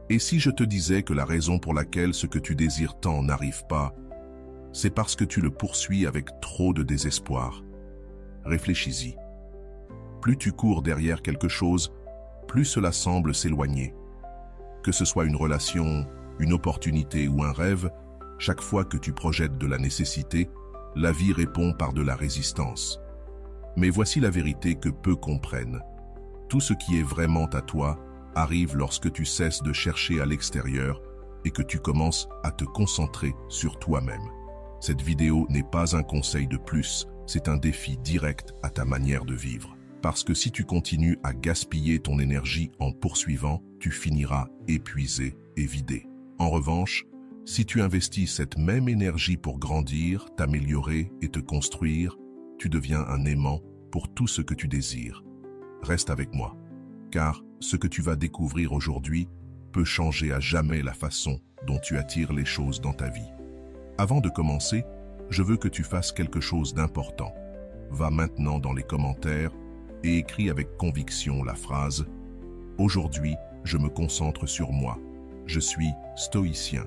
Et si je te disais que la raison pour laquelle ce que tu désires tant n'arrive pas, c'est parce que tu le poursuis avec trop de désespoir? Réfléchis-y. Plus tu cours derrière quelque chose, plus cela semble s'éloigner. Que ce soit une relation, une opportunité ou un rêve, chaque fois que tu projettes de la nécessité, la vie répond par de la résistance. Mais voici la vérité que peu comprennent. Tout ce qui est vraiment à toi arrive lorsque tu cesses de chercher à l'extérieur et que tu commences à te concentrer sur toi-même. Cette vidéo n'est pas un conseil de plus, c'est un défi direct à ta manière de vivre. Parce que si tu continues à gaspiller ton énergie en poursuivant, tu finiras épuisé et vidé. En revanche, si tu investis cette même énergie pour grandir, t'améliorer et te construire, tu deviens un aimant pour tout ce que tu désires. Reste avec moi, car ce que tu vas découvrir aujourd'hui peut changer à jamais la façon dont tu attires les choses dans ta vie. Avant de commencer, je veux que tu fasses quelque chose d'important. Va maintenant dans les commentaires et écris avec conviction la phrase « Aujourd'hui, je me concentre sur moi. Je suis stoïcien ».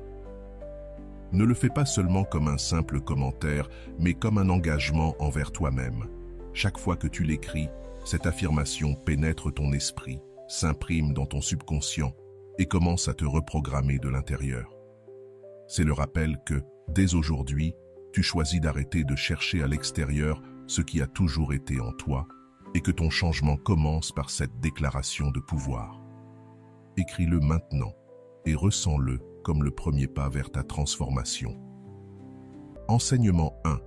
Ne le fais pas seulement comme un simple commentaire, mais comme un engagement envers toi-même. Chaque fois que tu l'écris, cette affirmation pénètre ton esprit, s'imprime dans ton subconscient et commence à te reprogrammer de l'intérieur. C'est le rappel que, dès aujourd'hui, tu choisis d'arrêter de chercher à l'extérieur ce qui a toujours été en toi et que ton changement commence par cette déclaration de pouvoir. Écris-le maintenant et ressens-le comme le premier pas vers ta transformation. Enseignement 1.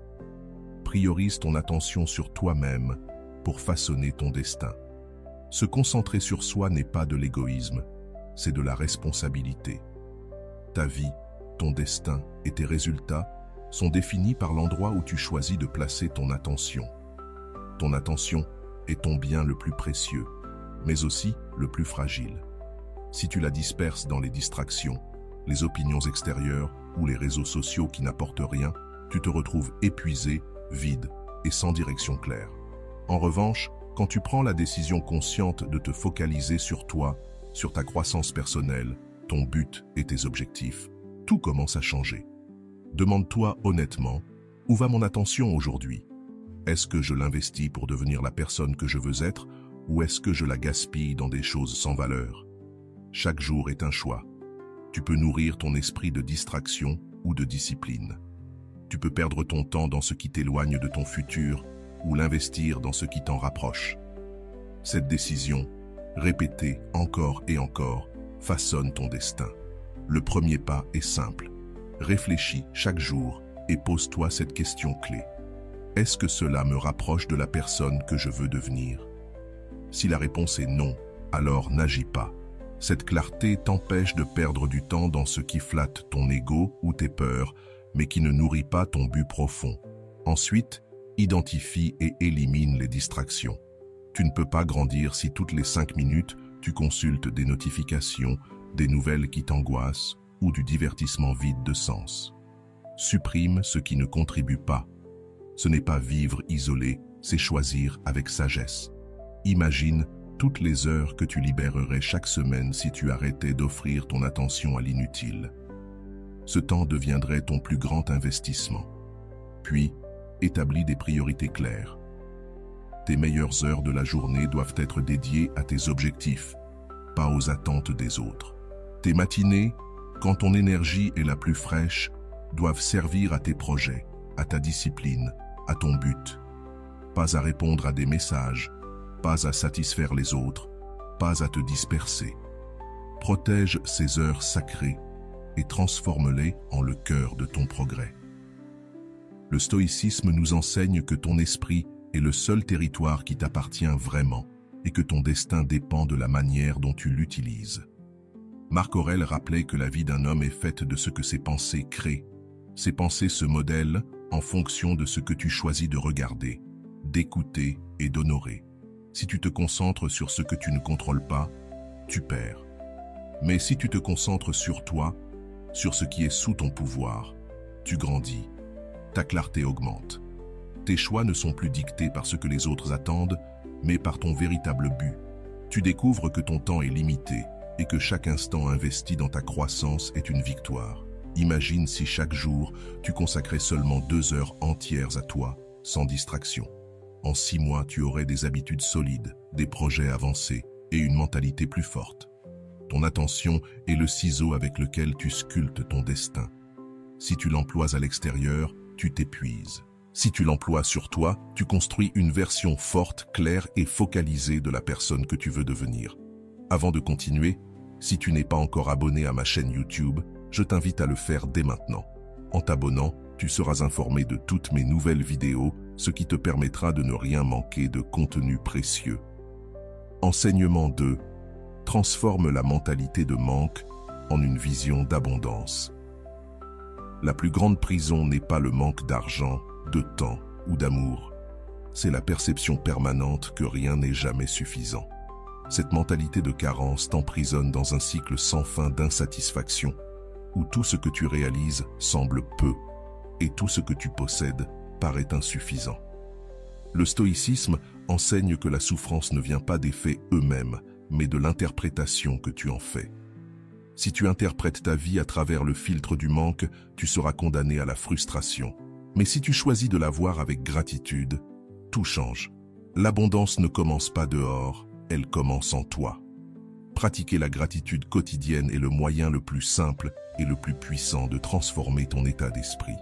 Priorise ton attention sur toi-même pour façonner ton destin. Se concentrer sur soi n'est pas de l'égoïsme, c'est de la responsabilité. Ta vie, ton destin et tes résultats sont définis par l'endroit où tu choisis de placer ton attention. Ton attention est ton bien le plus précieux, mais aussi le plus fragile. Si tu la disperses dans les distractions, les opinions extérieures ou les réseaux sociaux qui n'apportent rien, tu te retrouves épuisé, vide et sans direction claire. En revanche, quand tu prends la décision consciente de te focaliser sur toi, sur ta croissance personnelle, ton but et tes objectifs, tout commence à changer. Demande-toi honnêtement, où va mon attention aujourd'hui? Est-ce que je l'investis pour devenir la personne que je veux être ou est-ce que je la gaspille dans des choses sans valeur? Chaque jour est un choix. Tu peux nourrir ton esprit de distraction ou de discipline. Tu peux perdre ton temps dans ce qui t'éloigne de ton futur ou l'investir dans ce qui t'en rapproche. Cette décision, répétée encore et encore, façonne ton destin. Le premier pas est simple. Réfléchis chaque jour et pose-toi cette question clé. Est-ce que cela me rapproche de la personne que je veux devenir? Si la réponse est non, alors n'agis pas. Cette clarté t'empêche de perdre du temps dans ce qui flatte ton ego ou tes peurs, mais qui ne nourrit pas ton but profond. Ensuite, identifie et élimine les distractions. Tu ne peux pas grandir si toutes les 5 minutes, tu consultes des notifications, des nouvelles qui t'angoissent ou du divertissement vide de sens. Supprime ce qui ne contribue pas. Ce n'est pas vivre isolé, c'est choisir avec sagesse. Imagine toutes les heures que tu libérerais chaque semaine si tu arrêtais d'offrir ton attention à l'inutile. Ce temps deviendrait ton plus grand investissement. Puis, établis des priorités claires. Tes meilleures heures de la journée doivent être dédiées à tes objectifs, pas aux attentes des autres. Tes matinées, quand ton énergie est la plus fraîche, doivent servir à tes projets, à ta discipline, à ton but. Pas à répondre à des messages, pas à satisfaire les autres, pas à te disperser. Protège ces heures sacrées et transforme-les en le cœur de ton progrès. Le stoïcisme nous enseigne que ton esprit est le seul territoire qui t'appartient vraiment et que ton destin dépend de la manière dont tu l'utilises. Marc Aurèle rappelait que la vie d'un homme est faite de ce que ses pensées créent. Ces pensées se modèlent en fonction de ce que tu choisis de regarder, d'écouter et d'honorer. Si tu te concentres sur ce que tu ne contrôles pas, tu perds. Mais si tu te concentres sur toi, sur ce qui est sous ton pouvoir, tu grandis. Ta clarté augmente. Tes choix ne sont plus dictés par ce que les autres attendent, mais par ton véritable but. Tu découvres que ton temps est limité et que chaque instant investi dans ta croissance est une victoire. Imagine si chaque jour, tu consacrais seulement 2 heures entières à toi, sans distraction. En 6 mois, tu aurais des habitudes solides, des projets avancés et une mentalité plus forte. Ton attention est le ciseau avec lequel tu sculptes ton destin. Si tu l'emploies à l'extérieur, tu t'épuises. Si tu l'emploies sur toi, tu construis une version forte, claire et focalisée de la personne que tu veux devenir. Avant de continuer, si tu n'es pas encore abonné à ma chaîne YouTube, je t'invite à le faire dès maintenant. En t'abonnant, tu seras informé de toutes mes nouvelles vidéos, ce qui te permettra de ne rien manquer de contenu précieux. Enseignement 2. Transforme la mentalité de manque en une vision d'abondance. La plus grande prison n'est pas le manque d'argent, de temps ou d'amour. C'est la perception permanente que rien n'est jamais suffisant. Cette mentalité de carence t'emprisonne dans un cycle sans fin d'insatisfaction, où tout ce que tu réalises semble peu et tout ce que tu possèdes paraît insuffisant. Le stoïcisme enseigne que la souffrance ne vient pas des faits eux-mêmes, mais de l'interprétation que tu en fais. Si tu interprètes ta vie à travers le filtre du manque, tu seras condamné à la frustration. Mais si tu choisis de la voir avec gratitude, tout change. L'abondance ne commence pas dehors, elle commence en toi. Pratiquer la gratitude quotidienne est le moyen le plus simple et le plus puissant de transformer ton état d'esprit.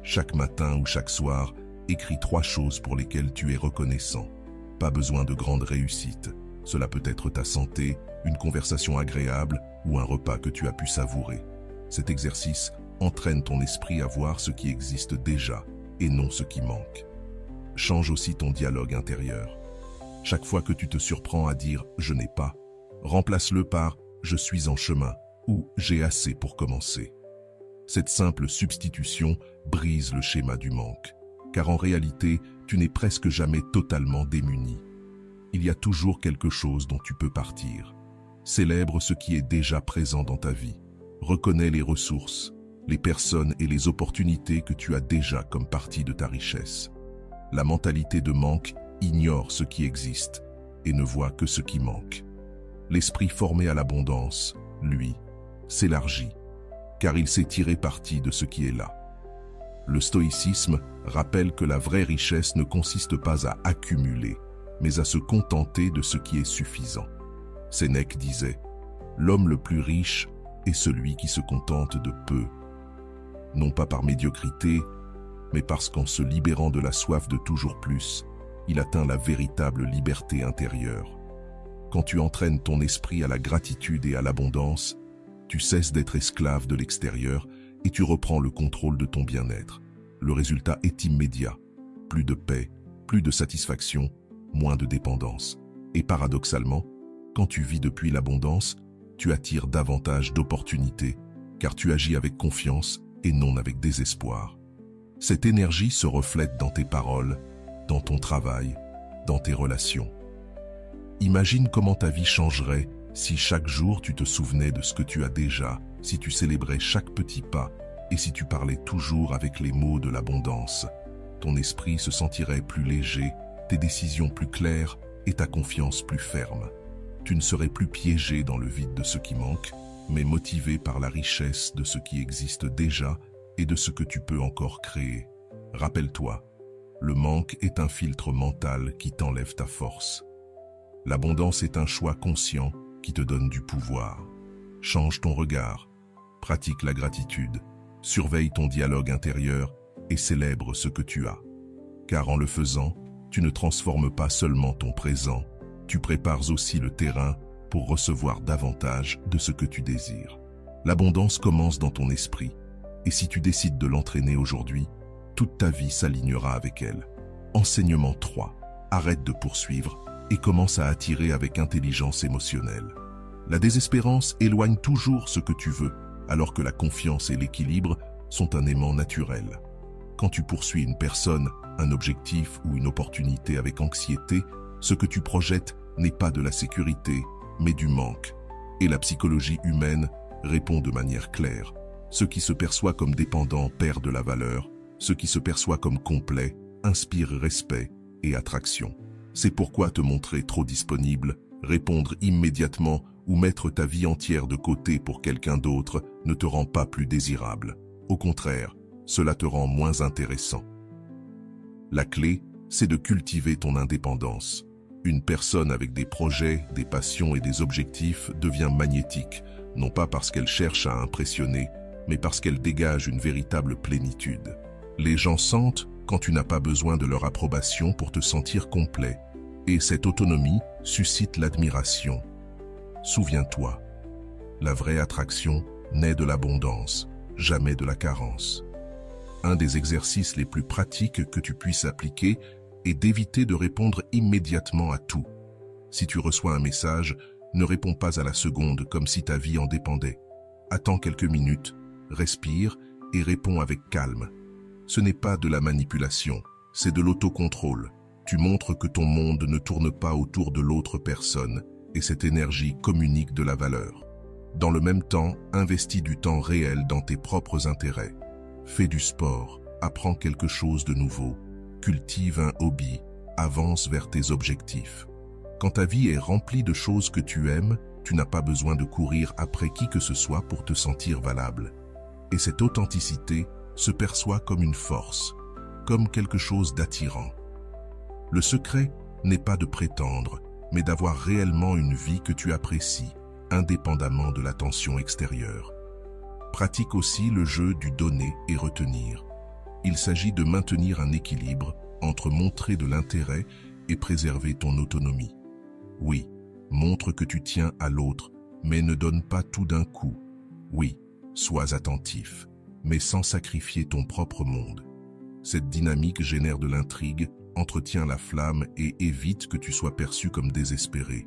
Chaque matin ou chaque soir, écris 3 choses pour lesquelles tu es reconnaissant. Pas besoin de grandes réussites. Cela peut être ta santé, une conversation agréable ou un repas que tu as pu savourer. Cet exercice entraîne ton esprit à voir ce qui existe déjà et non ce qui manque. Change aussi ton dialogue intérieur. Chaque fois que tu te surprends à dire « je n'ai pas », remplace-le par « je suis en chemin » ou « j'ai assez pour commencer ». Cette simple substitution brise le schéma du manque, car en réalité, tu n'es presque jamais totalement démuni. Il y a toujours quelque chose dont tu peux partir. Célèbre ce qui est déjà présent dans ta vie. Reconnais les ressources, les personnes et les opportunités que tu as déjà comme partie de ta richesse. La mentalité de manque ignore ce qui existe et ne voit que ce qui manque. L'esprit formé à l'abondance, lui, s'élargit, car il sait tirer parti de ce qui est là. Le stoïcisme rappelle que la vraie richesse ne consiste pas à accumuler, mais à se contenter de ce qui est suffisant. Sénèque disait « L'homme le plus riche est celui qui se contente de peu ». Non pas par médiocrité, mais parce qu'en se libérant de la soif de toujours plus, il atteint la véritable liberté intérieure. Quand tu entraînes ton esprit à la gratitude et à l'abondance, tu cesses d'être esclave de l'extérieur et tu reprends le contrôle de ton bien-être. Le résultat est immédiat. Plus de paix, plus de satisfaction, moins de dépendance. Et paradoxalement, quand tu vis depuis l'abondance, tu attires davantage d'opportunités, car tu agis avec confiance et non avec désespoir. Cette énergie se reflète dans tes paroles, dans ton travail, dans tes relations. Imagine comment ta vie changerait si chaque jour tu te souvenais de ce que tu as déjà, si tu célébrais chaque petit pas et si tu parlais toujours avec les mots de l'abondance. Ton esprit se sentirait plus léger, tes décisions plus claires et ta confiance plus ferme. Tu ne serais plus piégé dans le vide de ce qui manque, mais motivé par la richesse de ce qui existe déjà et de ce que tu peux encore créer. Rappelle-toi, le manque est un filtre mental qui t'enlève ta force. L'abondance est un choix conscient qui te donne du pouvoir. Change ton regard, pratique la gratitude, surveille ton dialogue intérieur et célèbre ce que tu as. Car en le faisant, tu ne transformes pas seulement ton présent, tu prépares aussi le terrain pour recevoir davantage de ce que tu désires. L'abondance commence dans ton esprit, et si tu décides de l'entraîner aujourd'hui, toute ta vie s'alignera avec elle. Enseignement 3. Arrête de poursuivre et commence à attirer avec intelligence émotionnelle. La désespérance éloigne toujours ce que tu veux, alors que la confiance et l'équilibre sont un aimant naturel. Quand tu poursuis une personne, un objectif ou une opportunité avec anxiété, ce que tu projettes n'est pas de la sécurité, mais du manque. Et la psychologie humaine répond de manière claire. Ce qui se perçoit comme dépendant perd de la valeur, ce qui se perçoit comme complet inspire respect et attraction. C'est pourquoi te montrer trop disponible, répondre immédiatement ou mettre ta vie entière de côté pour quelqu'un d'autre ne te rend pas plus désirable. Au contraire, cela te rend moins intéressant. La clé, c'est de cultiver ton indépendance. Une personne avec des projets, des passions et des objectifs devient magnétique, non pas parce qu'elle cherche à impressionner, mais parce qu'elle dégage une véritable plénitude. Les gens sentent quand tu n'as pas besoin de leur approbation pour te sentir complet, et cette autonomie suscite l'admiration. Souviens-toi, la vraie attraction naît de l'abondance, jamais de la carence. Un des exercices les plus pratiques que tu puisses appliquer est d'éviter de répondre immédiatement à tout. Si tu reçois un message, ne réponds pas à la seconde comme si ta vie en dépendait. Attends quelques minutes, respire et réponds avec calme. Ce n'est pas de la manipulation, c'est de l'autocontrôle. Tu montres que ton monde ne tourne pas autour de l'autre personne et cette énergie communique de la valeur. Dans le même temps, investis du temps réel dans tes propres intérêts. Fais du sport, apprends quelque chose de nouveau, cultive un hobby, avance vers tes objectifs. Quand ta vie est remplie de choses que tu aimes, tu n'as pas besoin de courir après qui que ce soit pour te sentir valable. Et cette authenticité se perçoit comme une force, comme quelque chose d'attirant. Le secret n'est pas de prétendre, mais d'avoir réellement une vie que tu apprécies, indépendamment de l'attention extérieure. Pratique aussi le jeu du donner et retenir. Il s'agit de maintenir un équilibre entre montrer de l'intérêt et préserver ton autonomie. Oui, montre que tu tiens à l'autre, mais ne donne pas tout d'un coup. Oui, sois attentif, mais sans sacrifier ton propre monde. Cette dynamique génère de l'intrigue, entretient la flamme et évite que tu sois perçu comme désespéré.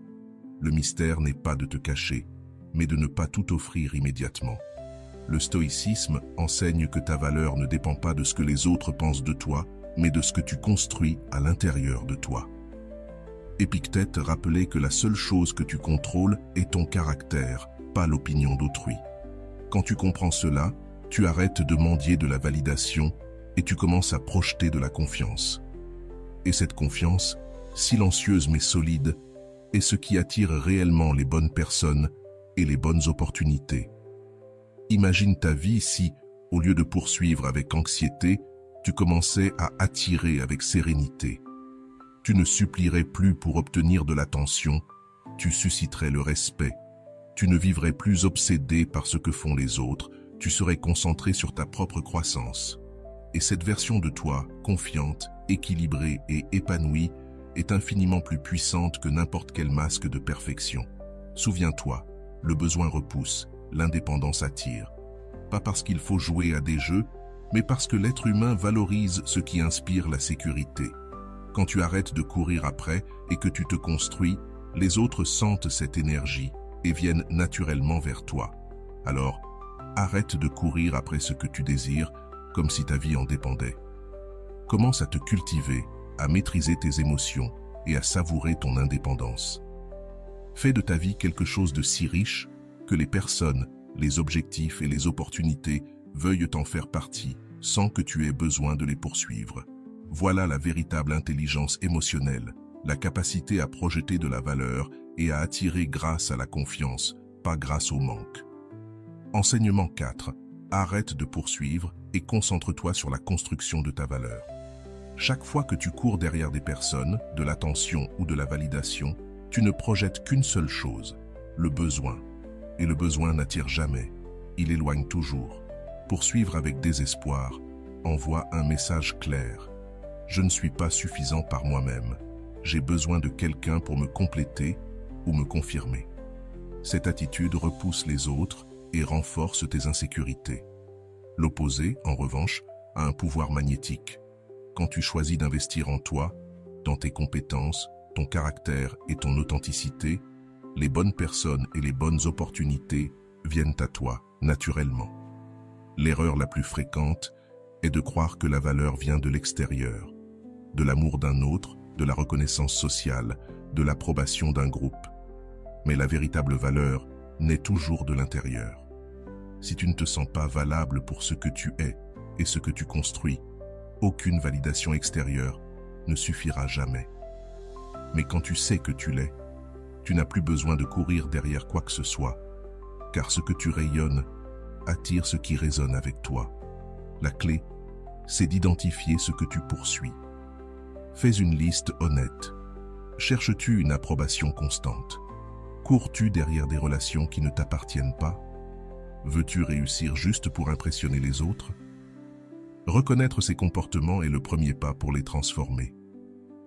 Le mystère n'est pas de te cacher, mais de ne pas tout offrir immédiatement. Le stoïcisme enseigne que ta valeur ne dépend pas de ce que les autres pensent de toi, mais de ce que tu construis à l'intérieur de toi. Épictète rappelait que la seule chose que tu contrôles est ton caractère, pas l'opinion d'autrui. Quand tu comprends cela, tu arrêtes de mendier de la validation et tu commences à projeter de la confiance. Et cette confiance, silencieuse mais solide, est ce qui attire réellement les bonnes personnes et les bonnes opportunités. Imagine ta vie si, au lieu de poursuivre avec anxiété, tu commençais à attirer avec sérénité. Tu ne supplierais plus pour obtenir de l'attention, tu susciterais le respect. Tu ne vivrais plus obsédé par ce que font les autres, tu serais concentré sur ta propre croissance. Et cette version de toi, confiante, équilibrée et épanouie, est infiniment plus puissante que n'importe quel masque de perfection. Souviens-toi, le besoin repousse, l'indépendance attire. Pas parce qu'il faut jouer à des jeux, mais parce que l'être humain valorise ce qui inspire la sécurité. Quand tu arrêtes de courir après et que tu te construis, les autres sentent cette énergie et viennent naturellement vers toi. Alors, arrête de courir après ce que tu désires, comme si ta vie en dépendait. Commence à te cultiver, à maîtriser tes émotions et à savourer ton indépendance. Fais de ta vie quelque chose de si riche que les personnes, les objectifs et les opportunités veuillent en faire partie sans que tu aies besoin de les poursuivre. Voilà la véritable intelligence émotionnelle, la capacité à projeter de la valeur et à attirer grâce à la confiance, pas grâce au manque. Enseignement 4. Arrête de poursuivre et concentre-toi sur la construction de ta valeur. Chaque fois que tu cours derrière des personnes, de l'attention ou de la validation, tu ne projettes qu'une seule chose, le besoin. Et le besoin n'attire jamais, il éloigne toujours. Poursuivre avec désespoir envoie un message clair. Je ne suis pas suffisant par moi-même. J'ai besoin de quelqu'un pour me compléter ou me confirmer. Cette attitude repousse les autres et renforce tes insécurités. L'opposé, en revanche, a un pouvoir magnétique. Quand tu choisis d'investir en toi, dans tes compétences, ton caractère et ton authenticité, les bonnes personnes et les bonnes opportunités viennent à toi, naturellement. L'erreur la plus fréquente est de croire que la valeur vient de l'extérieur, de l'amour d'un autre, de la reconnaissance sociale, de l'approbation d'un groupe. Mais la véritable valeur naît toujours de l'intérieur. Si tu ne te sens pas valable pour ce que tu es et ce que tu construis, aucune validation extérieure ne suffira jamais. Mais quand tu sais que tu l'es, Tu n'as plus besoin de courir derrière quoi que ce soit, car ce que tu rayonnes attire ce qui résonne avec toi. La clé, c'est d'identifier ce que tu poursuis. Fais une liste honnête. Cherches-tu une approbation constante? Cours-tu derrière des relations qui ne t'appartiennent pas? Veux-tu réussir juste pour impressionner les autres? Reconnaître ces comportements est le premier pas pour les transformer,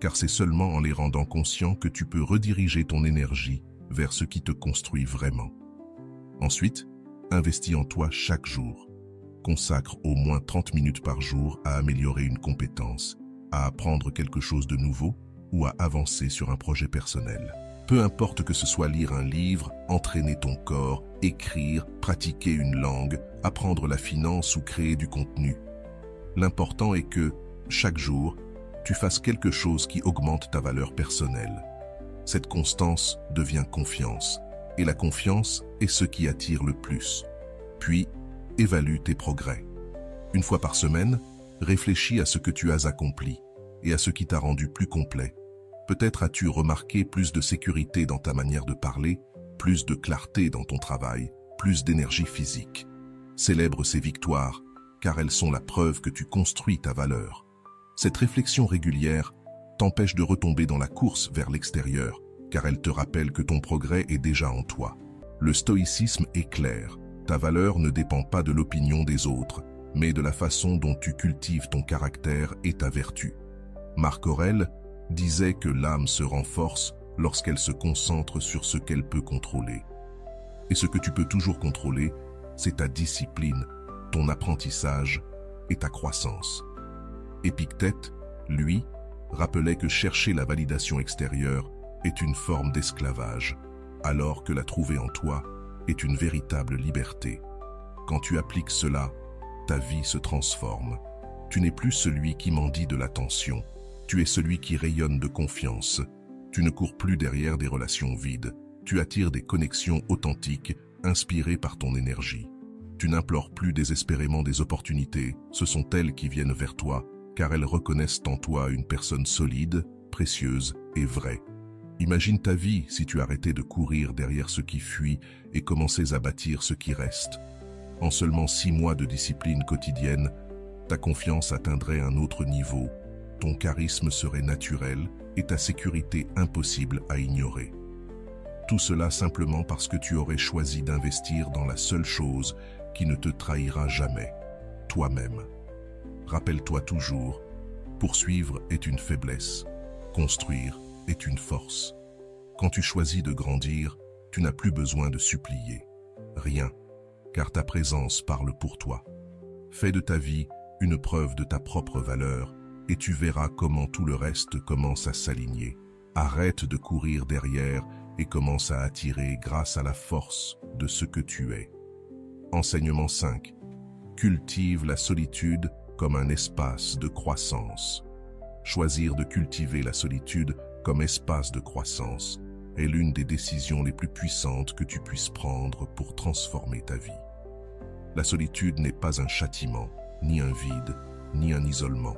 car c'est seulement en les rendant conscients que tu peux rediriger ton énergie vers ce qui te construit vraiment. Ensuite, investis en toi chaque jour. Consacre au moins 30 minutes par jour à améliorer une compétence, à apprendre quelque chose de nouveau ou à avancer sur un projet personnel. Peu importe que ce soit lire un livre, entraîner ton corps, écrire, pratiquer une langue, apprendre la finance ou créer du contenu. L'important est que, chaque jour, tu fasses quelque chose qui augmente ta valeur personnelle. Cette constance devient confiance, et la confiance est ce qui attire le plus. Puis, évalue tes progrès. Une fois par semaine, réfléchis à ce que tu as accompli et à ce qui t'a rendu plus complet. Peut-être as-tu remarqué plus de sécurité dans ta manière de parler, plus de clarté dans ton travail, plus d'énergie physique. Célèbre ces victoires, car elles sont la preuve que tu construis ta valeur. Cette réflexion régulière t'empêche de retomber dans la course vers l'extérieur, car elle te rappelle que ton progrès est déjà en toi. Le stoïcisme est clair. Ta valeur ne dépend pas de l'opinion des autres, mais de la façon dont tu cultives ton caractère et ta vertu. Marc Aurèle disait que l'âme se renforce lorsqu'elle se concentre sur ce qu'elle peut contrôler. Et ce que tu peux toujours contrôler, c'est ta discipline, ton apprentissage et ta croissance. Épictète, lui, rappelait que chercher la validation extérieure est une forme d'esclavage, alors que la trouver en toi est une véritable liberté. Quand tu appliques cela, ta vie se transforme. Tu n'es plus celui qui mendie de l'attention. Tu es celui qui rayonne de confiance. Tu ne cours plus derrière des relations vides. Tu attires des connexions authentiques, inspirées par ton énergie. Tu n'implores plus désespérément des opportunités. Ce sont elles qui viennent vers toi, car elles reconnaissent en toi une personne solide, précieuse et vraie. Imagine ta vie si tu arrêtais de courir derrière ce qui fuit et commençais à bâtir ce qui reste. En seulement 6 mois de discipline quotidienne, ta confiance atteindrait un autre niveau, ton charisme serait naturel et ta sécurité impossible à ignorer. Tout cela simplement parce que tu aurais choisi d'investir dans la seule chose qui ne te trahira jamais, toi-même. Rappelle-toi toujours, poursuivre est une faiblesse, construire est une force. Quand tu choisis de grandir, tu n'as plus besoin de supplier. Rien, car ta présence parle pour toi. Fais de ta vie une preuve de ta propre valeur et tu verras comment tout le reste commence à s'aligner. Arrête de courir derrière et commence à attirer grâce à la force de ce que tu es. Enseignement 5. Cultive la solitude comme un espace de croissance. Choisir de cultiver la solitude comme espace de croissance est l'une des décisions les plus puissantes que tu puisses prendre pour transformer ta vie. La solitude n'est pas un châtiment, ni un vide, ni un isolement.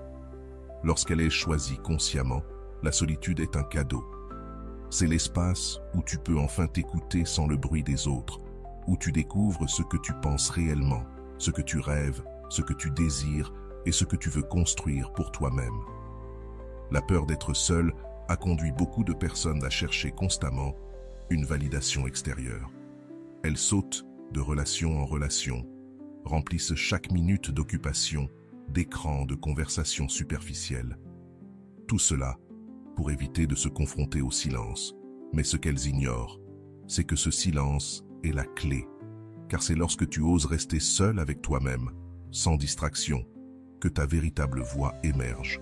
Lorsqu'elle est choisie consciemment, la solitude est un cadeau. C'est l'espace où tu peux enfin t'écouter sans le bruit des autres, où tu découvres ce que tu penses réellement, ce que tu rêves, ce que tu désires et ce que tu veux construire pour toi-même. La peur d'être seul a conduit beaucoup de personnes à chercher constamment une validation extérieure. Elles sautent de relation en relation, remplissent chaque minute d'occupation, d'écran, de conversations superficielles. Tout cela pour éviter de se confronter au silence. Mais ce qu'elles ignorent, c'est que ce silence est la clé. Car c'est lorsque tu oses rester seul avec toi-même, sans distraction, que ta véritable voix émerge.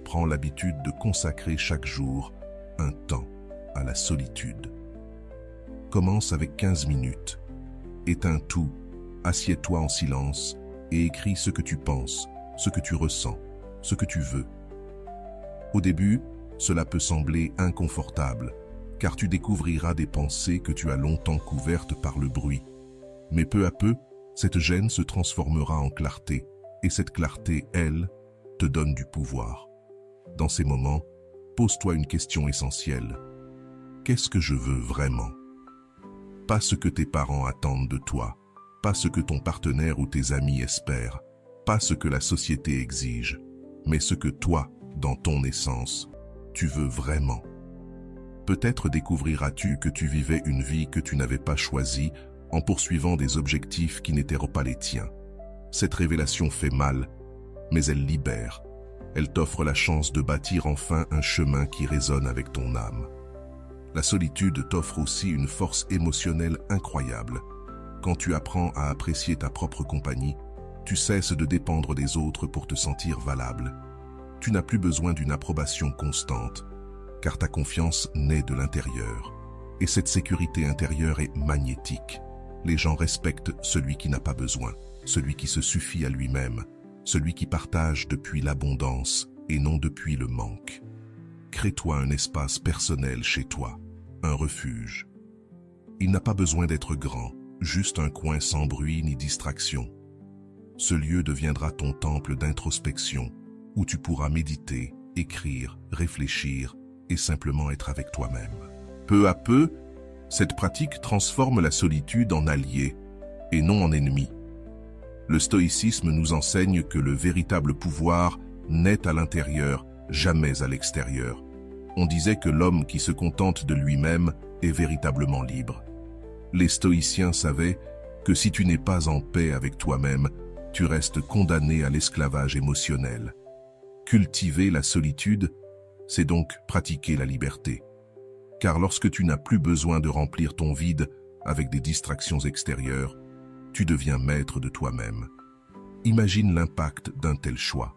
Prends l'habitude de consacrer chaque jour un temps à la solitude. Commence avec 15 minutes. Éteins tout, assieds-toi en silence et écris ce que tu penses, ce que tu ressens, ce que tu veux. Au début, cela peut sembler inconfortable, car tu découvriras des pensées que tu as longtemps couvertes par le bruit. Mais peu à peu, cette gêne se transformera en clarté, et cette clarté, elle, te donne du pouvoir. Dans ces moments, pose-toi une question essentielle. Qu'est-ce que je veux vraiment? Pas ce que tes parents attendent de toi, pas ce que ton partenaire ou tes amis espèrent, pas ce que la société exige, mais ce que toi, dans ton essence, tu veux vraiment. Peut-être découvriras-tu que tu vivais une vie que tu n'avais pas choisie en poursuivant des objectifs qui n'étaient pas les tiens. Cette révélation fait mal, mais elle libère. Elle t'offre la chance de bâtir enfin un chemin qui résonne avec ton âme. La solitude t'offre aussi une force émotionnelle incroyable. Quand tu apprends à apprécier ta propre compagnie, tu cesses de dépendre des autres pour te sentir valable. Tu n'as plus besoin d'une approbation constante, car ta confiance naît de l'intérieur. Et cette sécurité intérieure est magnétique. Les gens respectent celui qui n'a pas besoin, celui qui se suffit à lui-même, celui qui partage depuis l'abondance et non depuis le manque. Crée-toi un espace personnel chez toi, un refuge. Il n'a pas besoin d'être grand, juste un coin sans bruit ni distraction. Ce lieu deviendra ton temple d'introspection, où tu pourras méditer, écrire, réfléchir et simplement être avec toi-même. Peu à peu, cette pratique transforme la solitude en allié et non en ennemi. Le stoïcisme nous enseigne que le véritable pouvoir naît à l'intérieur, jamais à l'extérieur. On disait que l'homme qui se contente de lui-même est véritablement libre. Les stoïciens savaient que si tu n'es pas en paix avec toi-même, tu restes condamné à l'esclavage émotionnel. Cultiver la solitude, c'est donc pratiquer la liberté. Car lorsque tu n'as plus besoin de remplir ton vide avec des distractions extérieures, tu deviens maître de toi-même. Imagine l'impact d'un tel choix.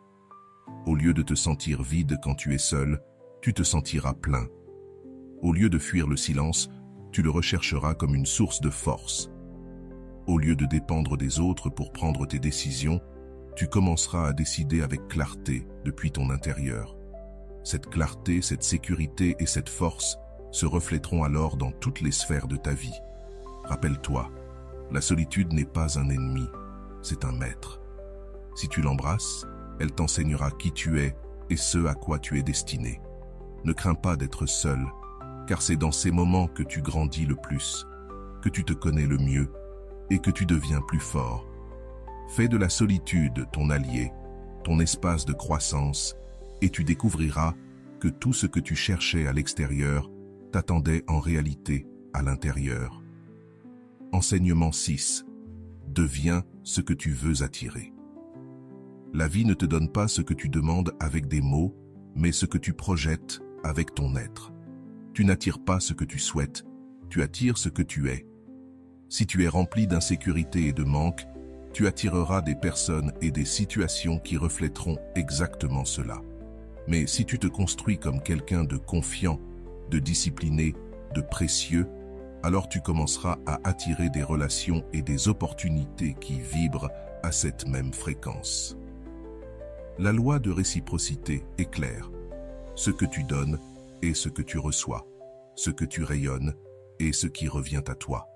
Au lieu de te sentir vide quand tu es seul, tu te sentiras plein. Au lieu de fuir le silence, tu le rechercheras comme une source de force. Au lieu de dépendre des autres pour prendre tes décisions, tu commenceras à décider avec clarté depuis ton intérieur. Cette clarté, cette sécurité et cette force se reflèteront alors dans toutes les sphères de ta vie. Rappelle-toi, la solitude n'est pas un ennemi, c'est un maître. Si tu l'embrasses, elle t'enseignera qui tu es et ce à quoi tu es destiné. Ne crains pas d'être seul, car c'est dans ces moments que tu grandis le plus, que tu te connais le mieux et que tu deviens plus fort. Fais de la solitude ton allié, ton espace de croissance, et tu découvriras que tout ce que tu cherchais à l'extérieur t'attendait en réalité à l'intérieur. Enseignement 6. Deviens ce que tu veux attirer. La vie ne te donne pas ce que tu demandes avec des mots, mais ce que tu projettes avec ton être. Tu n'attires pas ce que tu souhaites, tu attires ce que tu es. Si tu es rempli d'insécurité et de manque, tu attireras des personnes et des situations qui reflèteront exactement cela. Mais si tu te construis comme quelqu'un de confiant, de discipliné, de précieux, alors tu commenceras à attirer des relations et des opportunités qui vibrent à cette même fréquence. La loi de réciprocité est claire. Ce que tu donnes est ce que tu reçois, ce que tu rayonnes est ce qui revient à toi.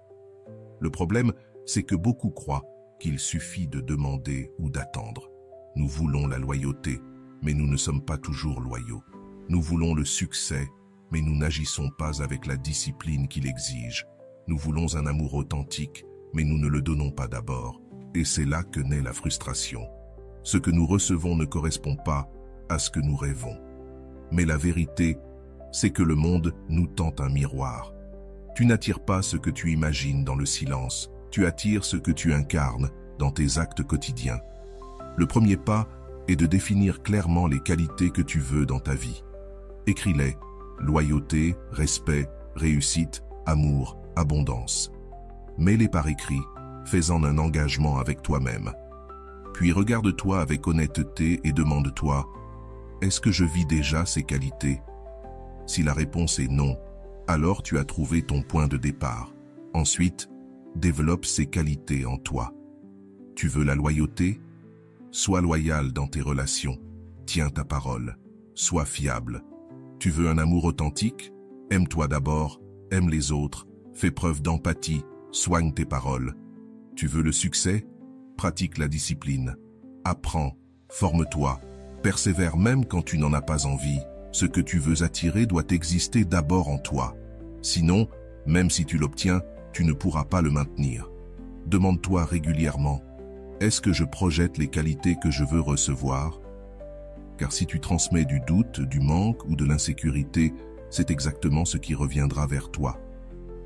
Le problème, c'est que beaucoup croient qu'il suffit de demander ou d'attendre. Nous voulons la loyauté, mais nous ne sommes pas toujours loyaux. Nous voulons le succès, mais nous n'agissons pas avec la discipline qu'il exige. Nous voulons un amour authentique, mais nous ne le donnons pas d'abord. Et c'est là que naît la frustration. Ce que nous recevons ne correspond pas à ce que nous rêvons. Mais la vérité, c'est que le monde nous tend un miroir. Tu n'attires pas ce que tu imagines dans le silence, tu attires ce que tu incarnes dans tes actes quotidiens. Le premier pas est de définir clairement les qualités que tu veux dans ta vie. Écris-les: loyauté, respect, réussite, amour, abondance. Mets-les par écrit, fais-en un engagement avec toi-même. Puis regarde-toi avec honnêteté et demande-toi: est-ce que je vis déjà ces qualités? Si la réponse est non, alors tu as trouvé ton point de départ. Ensuite, développe ces qualités en toi. Tu veux la loyauté? Sois loyal dans tes relations. Tiens ta parole. Sois fiable. Tu veux un amour authentique? Aime-toi d'abord, aime les autres, fais preuve d'empathie, soigne tes paroles. Tu veux le succès? Pratique la discipline. Apprends, forme-toi, persévère même quand tu n'en as pas envie. Ce que tu veux attirer doit exister d'abord en toi. Sinon, même si tu l'obtiens, tu ne pourras pas le maintenir. Demande-toi régulièrement, est-ce que je projette les qualités que je veux recevoir? Car si tu transmets du doute, du manque ou de l'insécurité, c'est exactement ce qui reviendra vers toi.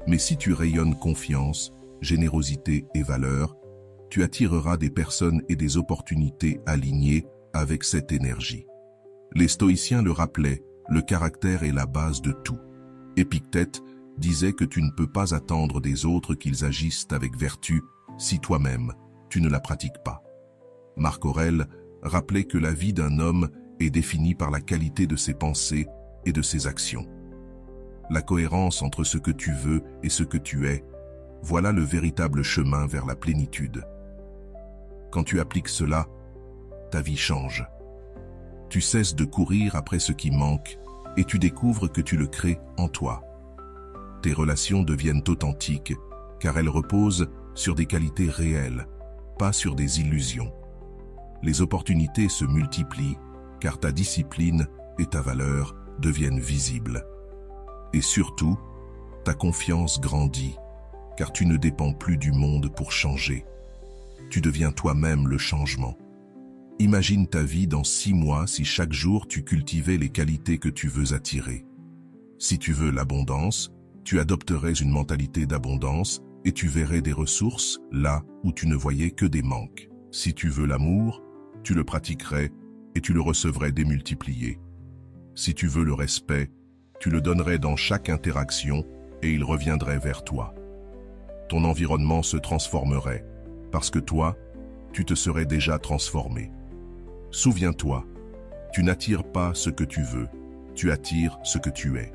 Mais si tu rayonnes confiance, générosité et valeur, tu attireras des personnes et des opportunités alignées avec cette énergie. Les stoïciens le rappelaient, le caractère est la base de tout. Épictète disait que tu ne peux pas attendre des autres qu'ils agissent avec vertu si toi-même, tu ne la pratiques pas. Marc Aurèle rappelait que la vie d'un homme est définie par la qualité de ses pensées et de ses actions. La cohérence entre ce que tu veux et ce que tu es, voilà le véritable chemin vers la plénitude. Quand tu appliques cela, ta vie change. Tu cesses de courir après ce qui manque et tu découvres que tu le crées en toi. Tes relations deviennent authentiques car elles reposent sur des qualités réelles, pas sur des illusions. Les opportunités se multiplient car ta discipline et ta valeur deviennent visibles. Et surtout, ta confiance grandit car tu ne dépends plus du monde pour changer. Tu deviens toi-même le changement. Imagine ta vie dans 6 mois si chaque jour tu cultivais les qualités que tu veux attirer. Si tu veux l'abondance, tu adopterais une mentalité d'abondance et tu verrais des ressources là où tu ne voyais que des manques. Si tu veux l'amour, tu le pratiquerais et tu le recevrais démultiplié. Si tu veux le respect, tu le donnerais dans chaque interaction et il reviendrait vers toi. Ton environnement se transformerait parce que toi, tu te serais déjà transformé. Souviens-toi, tu n'attires pas ce que tu veux, tu attires ce que tu es.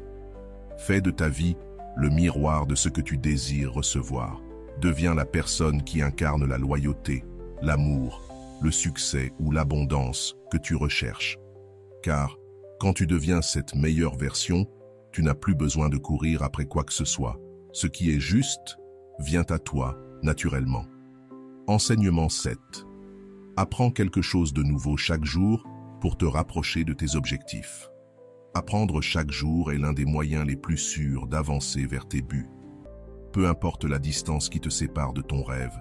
Fais de ta vie le miroir de ce que tu désires recevoir. Deviens la personne qui incarne la loyauté, l'amour, le succès ou l'abondance que tu recherches. Car, quand tu deviens cette meilleure version, tu n'as plus besoin de courir après quoi que ce soit. Ce qui est juste vient à toi naturellement. Enseignement 7. Apprends quelque chose de nouveau chaque jour pour te rapprocher de tes objectifs. Apprendre chaque jour est l'un des moyens les plus sûrs d'avancer vers tes buts. Peu importe la distance qui te sépare de ton rêve,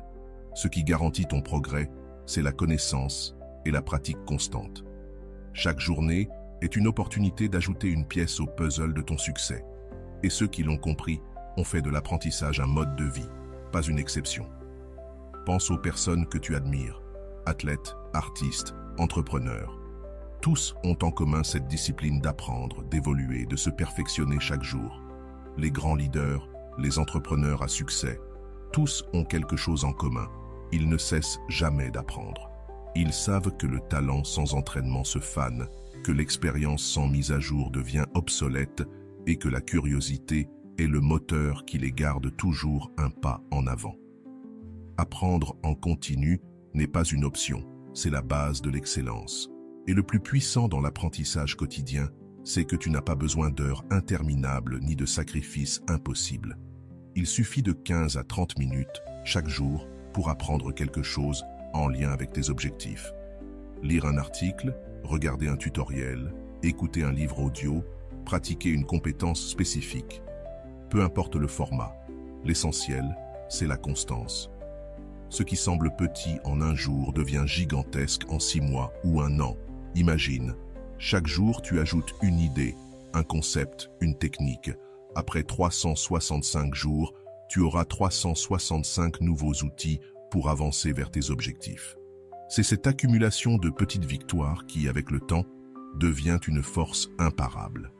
ce qui garantit ton progrès, c'est la connaissance et la pratique constante. Chaque journée est une opportunité d'ajouter une pièce au puzzle de ton succès. Et ceux qui l'ont compris ont fait de l'apprentissage un mode de vie, pas une exception. Pense aux personnes que tu admires, athlètes, artistes, entrepreneurs. Tous ont en commun cette discipline d'apprendre, d'évoluer, de se perfectionner chaque jour. Les grands leaders, les entrepreneurs à succès, tous ont quelque chose en commun. Ils ne cessent jamais d'apprendre. Ils savent que le talent sans entraînement se fane, que l'expérience sans mise à jour devient obsolète et que la curiosité est le moteur qui les garde toujours un pas en avant. Apprendre en continu n'est pas une option, c'est la base de l'excellence. Et le plus puissant dans l'apprentissage quotidien, c'est que tu n'as pas besoin d'heures interminables ni de sacrifices impossibles. Il suffit de 15 à 30 minutes chaque jour pour apprendre quelque chose en lien avec tes objectifs. Lire un article, regarder un tutoriel, écouter un livre audio, pratiquer une compétence spécifique. Peu importe le format, l'essentiel, c'est la constance. Ce qui semble petit en un jour devient gigantesque en 6 mois ou un an. Imagine, chaque jour tu ajoutes une idée, un concept, une technique. Après 365 jours, tu auras 365 nouveaux outils pour avancer vers tes objectifs. C'est cette accumulation de petites victoires qui, avec le temps, devient une force imparable.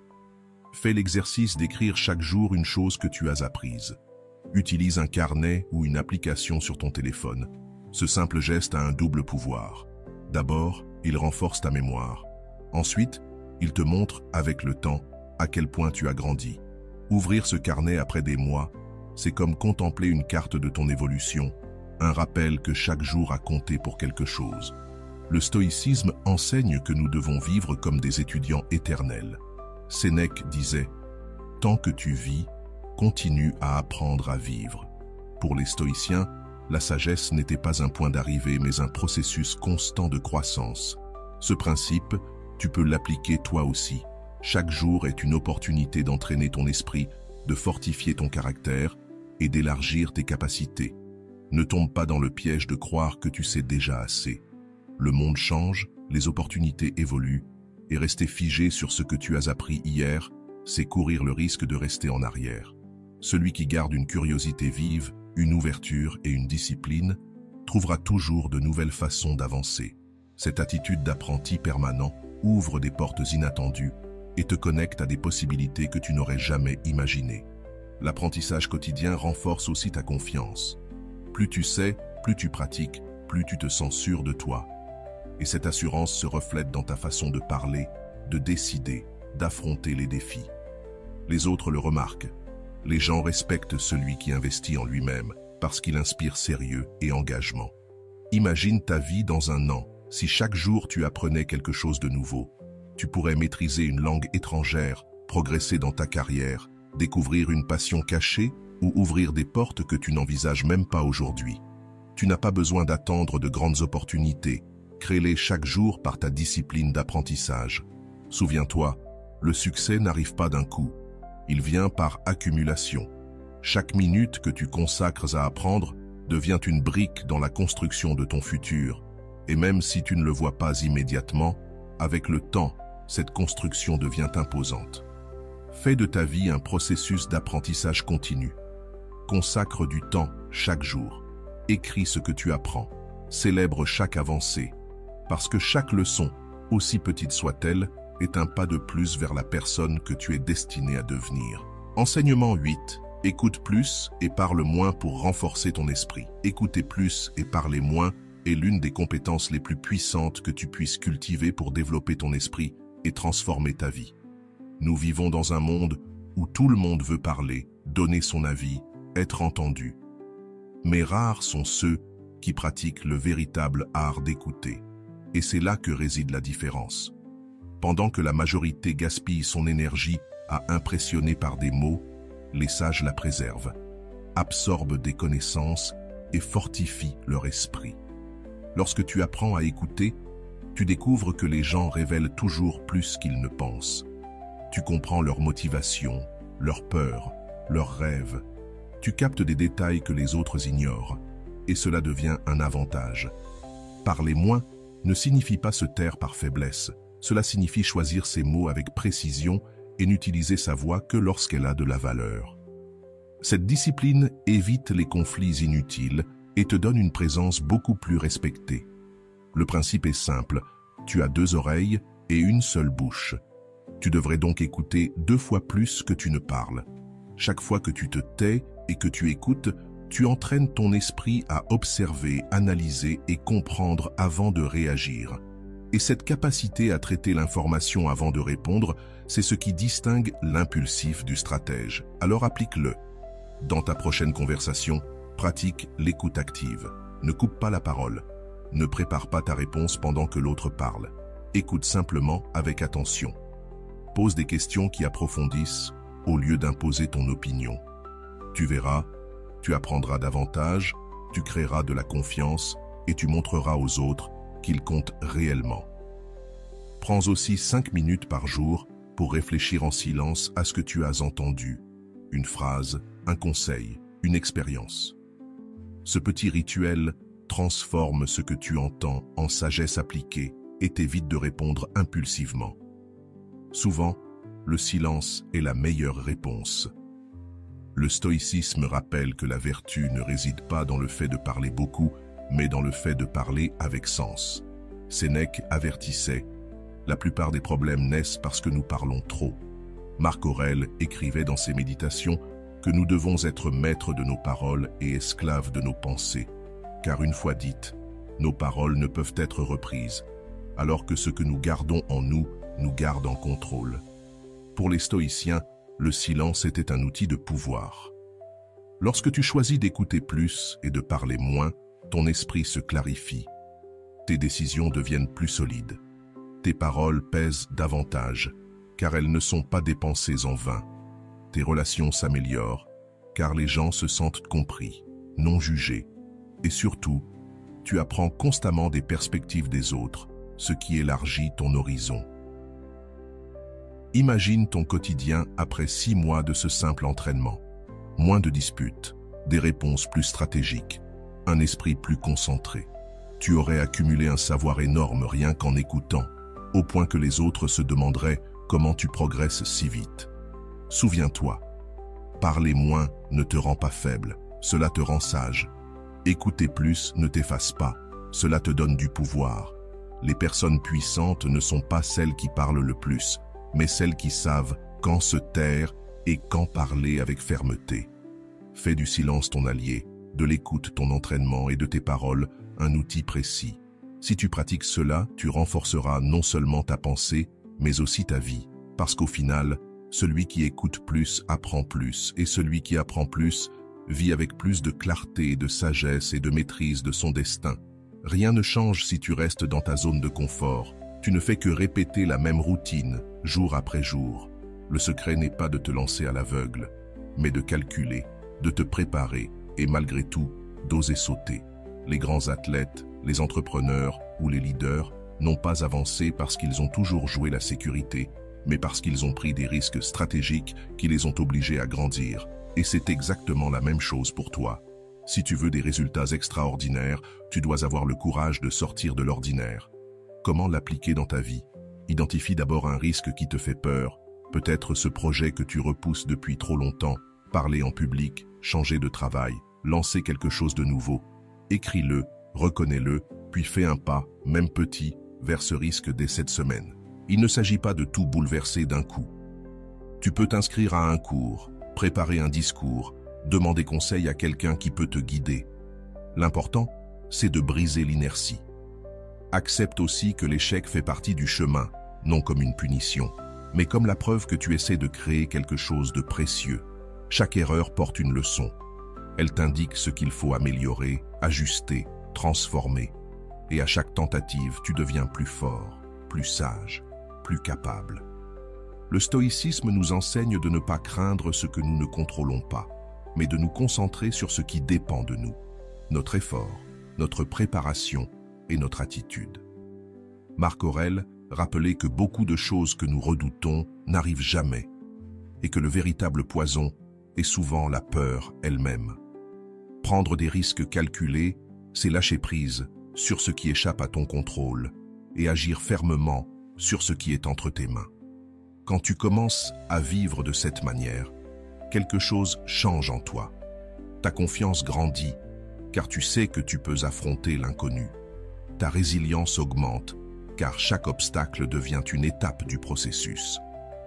Fais l'exercice d'écrire chaque jour une chose que tu as apprise. Utilise un carnet ou une application sur ton téléphone. Ce simple geste a un double pouvoir. D'abord, il renforce ta mémoire. Ensuite, il te montre, avec le temps, à quel point tu as grandi. Ouvrir ce carnet après des mois, c'est comme contempler une carte de ton évolution, un rappel que chaque jour a compté pour quelque chose. Le stoïcisme enseigne que nous devons vivre comme des étudiants éternels. Sénèque disait « Tant que tu vis, continue à apprendre à vivre ». Pour les stoïciens, la sagesse n'était pas un point d'arrivée mais un processus constant de croissance. Ce principe, tu peux l'appliquer toi aussi. Chaque jour est une opportunité d'entraîner ton esprit, de fortifier ton caractère et d'élargir tes capacités. Ne tombe pas dans le piège de croire que tu sais déjà assez. Le monde change, les opportunités évoluent, et rester figé sur ce que tu as appris hier, c'est courir le risque de rester en arrière. Celui qui garde une curiosité vive, une ouverture et une discipline, trouvera toujours de nouvelles façons d'avancer. Cette attitude d'apprenti permanent ouvre des portes inattendues et te connecte à des possibilités que tu n'aurais jamais imaginées. L'apprentissage quotidien renforce aussi ta confiance. Plus tu sais, plus tu pratiques, plus tu te sens sûr de toi. Et cette assurance se reflète dans ta façon de parler, de décider, d'affronter les défis. Les autres le remarquent. Les gens respectent celui qui investit en lui-même parce qu'il inspire sérieux et engagement. Imagine ta vie dans un an. Si chaque jour tu apprenais quelque chose de nouveau, tu pourrais maîtriser une langue étrangère, progresser dans ta carrière, découvrir une passion cachée ou ouvrir des portes que tu n'envisages même pas aujourd'hui. Tu n'as pas besoin d'attendre de grandes opportunités. Crée-les chaque jour par ta discipline d'apprentissage. Souviens-toi, le succès n'arrive pas d'un coup. Il vient par accumulation. Chaque minute que tu consacres à apprendre devient une brique dans la construction de ton futur. Et même si tu ne le vois pas immédiatement, avec le temps, cette construction devient imposante. Fais de ta vie un processus d'apprentissage continu. Consacre du temps chaque jour. Écris ce que tu apprends. Célèbre chaque avancée. Parce que chaque leçon, aussi petite soit-elle, est un pas de plus vers la personne que tu es destiné à devenir. Enseignement 8. Écoute plus et parle moins pour renforcer ton esprit. Écouter plus et parler moins est l'une des compétences les plus puissantes que tu puisses cultiver pour développer ton esprit et transformer ta vie. Nous vivons dans un monde où tout le monde veut parler, donner son avis, être entendu. Mais rares sont ceux qui pratiquent le véritable art d'écouter. Et c'est là que réside la différence. Pendant que la majorité gaspille son énergie à impressionner par des mots, les sages la préservent, absorbent des connaissances et fortifient leur esprit. Lorsque tu apprends à écouter, tu découvres que les gens révèlent toujours plus qu'ils ne pensent. Tu comprends leurs motivations, leurs peurs, leurs rêves. Tu captes des détails que les autres ignorent, et cela devient un avantage. Parler moins ne signifie pas se taire par faiblesse. Cela signifie choisir ses mots avec précision et n'utiliser sa voix que lorsqu'elle a de la valeur. Cette discipline évite les conflits inutiles et te donne une présence beaucoup plus respectée. Le principe est simple, tu as 2 oreilles et une seule bouche. Tu devrais donc écouter 2 fois plus que tu ne parles. Chaque fois que tu te tais et que tu écoutes, tu entraînes ton esprit à observer, analyser et comprendre avant de réagir. Et cette capacité à traiter l'information avant de répondre, c'est ce qui distingue l'impulsif du stratège. Alors applique-le. Dans ta prochaine conversation, pratique l'écoute active. Ne coupe pas la parole. Ne prépare pas ta réponse pendant que l'autre parle. Écoute simplement avec attention. Pose des questions qui approfondissent au lieu d'imposer ton opinion. Tu verras, tu apprendras davantage, tu créeras de la confiance et tu montreras aux autres qu'ils comptent réellement. Prends aussi 5 minutes par jour pour réfléchir en silence à ce que tu as entendu. Une phrase, un conseil, une expérience. Ce petit rituel transforme ce que tu entends en sagesse appliquée et t'évite de répondre impulsivement. Souvent, le silence est la meilleure réponse. Le stoïcisme rappelle que la vertu ne réside pas dans le fait de parler beaucoup, mais dans le fait de parler avec sens. Sénèque avertissait « La plupart des problèmes naissent parce que nous parlons trop ». Marc Aurèle écrivait dans ses méditations que nous devons être maîtres de nos paroles et esclaves de nos pensées, car une fois dites, nos paroles ne peuvent être reprises, alors que ce que nous gardons en nous garde en contrôle. Pour les stoïciens, le silence était un outil de pouvoir. Lorsque tu choisis d'écouter plus et de parler moins, ton esprit se clarifie. Tes décisions deviennent plus solides. Tes paroles pèsent davantage, car elles ne sont pas dépensées en vain. Tes relations s'améliorent, car les gens se sentent compris, non jugés. Et surtout, tu apprends constamment des perspectives des autres, ce qui élargit ton horizon. Imagine ton quotidien après 6 mois de ce simple entraînement. Moins de disputes, des réponses plus stratégiques, un esprit plus concentré. Tu aurais accumulé un savoir énorme rien qu'en écoutant, au point que les autres se demanderaient comment tu progresses si vite. Souviens-toi, parler moins ne te rend pas faible, cela te rend sage. Écouter plus ne t'efface pas, cela te donne du pouvoir. Les personnes puissantes ne sont pas celles qui parlent le plus, mais celles qui savent quand se taire et quand parler avec fermeté. Fais du silence ton allié, de l'écoute ton entraînement et de tes paroles un outil précis. Si tu pratiques cela, tu renforceras non seulement ta pensée, mais aussi ta vie, parce qu'au final, celui qui écoute plus apprend plus, et celui qui apprend plus vit avec plus de clarté, de sagesse et de maîtrise de son destin. Rien ne change si tu restes dans ta zone de confort. Tu ne fais que répéter la même routine, jour après jour. Le secret n'est pas de te lancer à l'aveugle, mais de calculer, de te préparer et malgré tout, d'oser sauter. Les grands athlètes, les entrepreneurs ou les leaders n'ont pas avancé parce qu'ils ont toujours joué la sécurité, mais parce qu'ils ont pris des risques stratégiques qui les ont obligés à grandir. Et c'est exactement la même chose pour toi. Si tu veux des résultats extraordinaires, tu dois avoir le courage de sortir de l'ordinaire. Comment l'appliquer dans ta vie? Identifie d'abord un risque qui te fait peur, peut-être ce projet que tu repousses depuis trop longtemps, parler en public, changer de travail, lancer quelque chose de nouveau. Écris-le, reconnais-le, puis fais un pas, même petit, vers ce risque dès cette semaine. Il ne s'agit pas de tout bouleverser d'un coup. Tu peux t'inscrire à un cours, préparer un discours, demander conseil à quelqu'un qui peut te guider. L'important, c'est de briser l'inertie. Accepte aussi que l'échec fait partie du chemin, non comme une punition, mais comme la preuve que tu essaies de créer quelque chose de précieux. Chaque erreur porte une leçon. Elle t'indique ce qu'il faut améliorer, ajuster, transformer. Et à chaque tentative, tu deviens plus fort, plus sage, plus capable. Le stoïcisme nous enseigne de ne pas craindre ce que nous ne contrôlons pas, mais de nous concentrer sur ce qui dépend de nous, notre effort, notre préparation et notre attitude. Marc Aurèle rappelait que beaucoup de choses que nous redoutons n'arrivent jamais, et que le véritable poison est souvent la peur elle-même. Prendre des risques calculés, c'est lâcher prise sur ce qui échappe à ton contrôle et agir fermement sur ce qui est entre tes mains. Quand tu commences à vivre de cette manière, quelque chose change en toi. Ta confiance grandit, car tu sais que tu peux affronter l'inconnu. Ta résilience augmente, car chaque obstacle devient une étape du processus.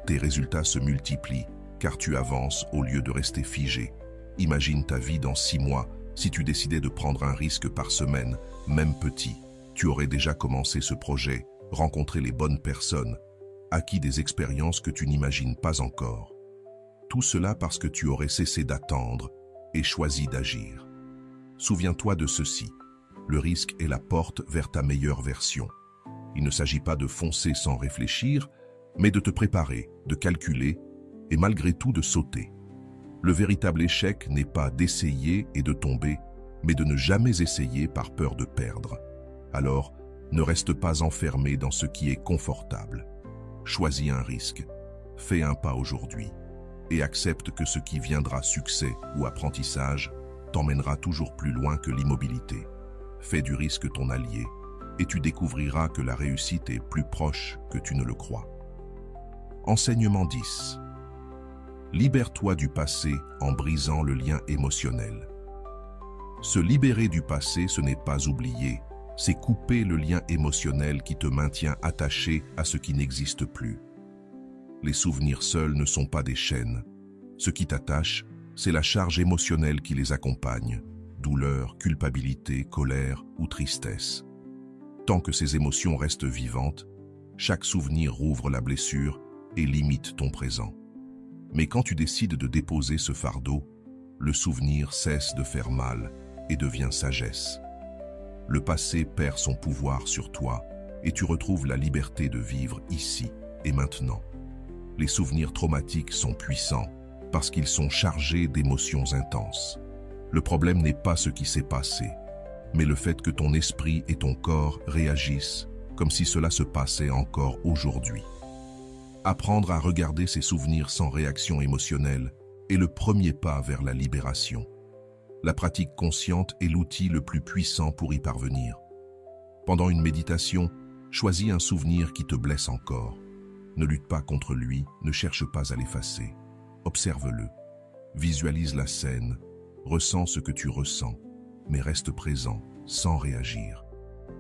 Tes résultats se multiplient, car tu avances au lieu de rester figé. Imagine ta vie dans 6 mois, si tu décidais de prendre un risque par semaine, même petit. Tu aurais déjà commencé ce projet, rencontré les bonnes personnes, acquis des expériences que tu n'imagines pas encore. Tout cela parce que tu aurais cessé d'attendre et choisi d'agir. Souviens-toi de ceci, le risque est la porte vers ta meilleure version. Il ne s'agit pas de foncer sans réfléchir, mais de te préparer, de calculer et malgré tout de sauter. Le véritable échec n'est pas d'essayer et de tomber, mais de ne jamais essayer par peur de perdre. Alors, ne reste pas enfermé dans ce qui est confortable. Choisis un risque, fais un pas aujourd'hui et accepte que ce qui viendra succès ou apprentissage t'emmènera toujours plus loin que l'immobilité. Fais du risque ton allié et tu découvriras que la réussite est plus proche que tu ne le crois. Enseignement 10. Libère-toi du passé en brisant le lien émotionnel. Se libérer du passé, ce n'est pas oublier, c'est couper le lien émotionnel qui te maintient attaché à ce qui n'existe plus. Les souvenirs seuls ne sont pas des chaînes. Ce qui t'attache, c'est la charge émotionnelle qui les accompagne, douleur, culpabilité, colère ou tristesse. Tant que ces émotions restent vivantes, chaque souvenir rouvre la blessure et limite ton présent. Mais quand tu décides de déposer ce fardeau, le souvenir cesse de faire mal et devient sagesse. Le passé perd son pouvoir sur toi et tu retrouves la liberté de vivre ici et maintenant. Les souvenirs traumatiques sont puissants parce qu'ils sont chargés d'émotions intenses. Le problème n'est pas ce qui s'est passé, mais le fait que ton esprit et ton corps réagissent comme si cela se passait encore aujourd'hui. Apprendre à regarder ses souvenirs sans réaction émotionnelle est le premier pas vers la libération. La pratique consciente est l'outil le plus puissant pour y parvenir. Pendant une méditation, choisis un souvenir qui te blesse encore. Ne lutte pas contre lui, ne cherche pas à l'effacer. Observe-le. Visualise la scène, ressens ce que tu ressens, mais reste présent, sans réagir.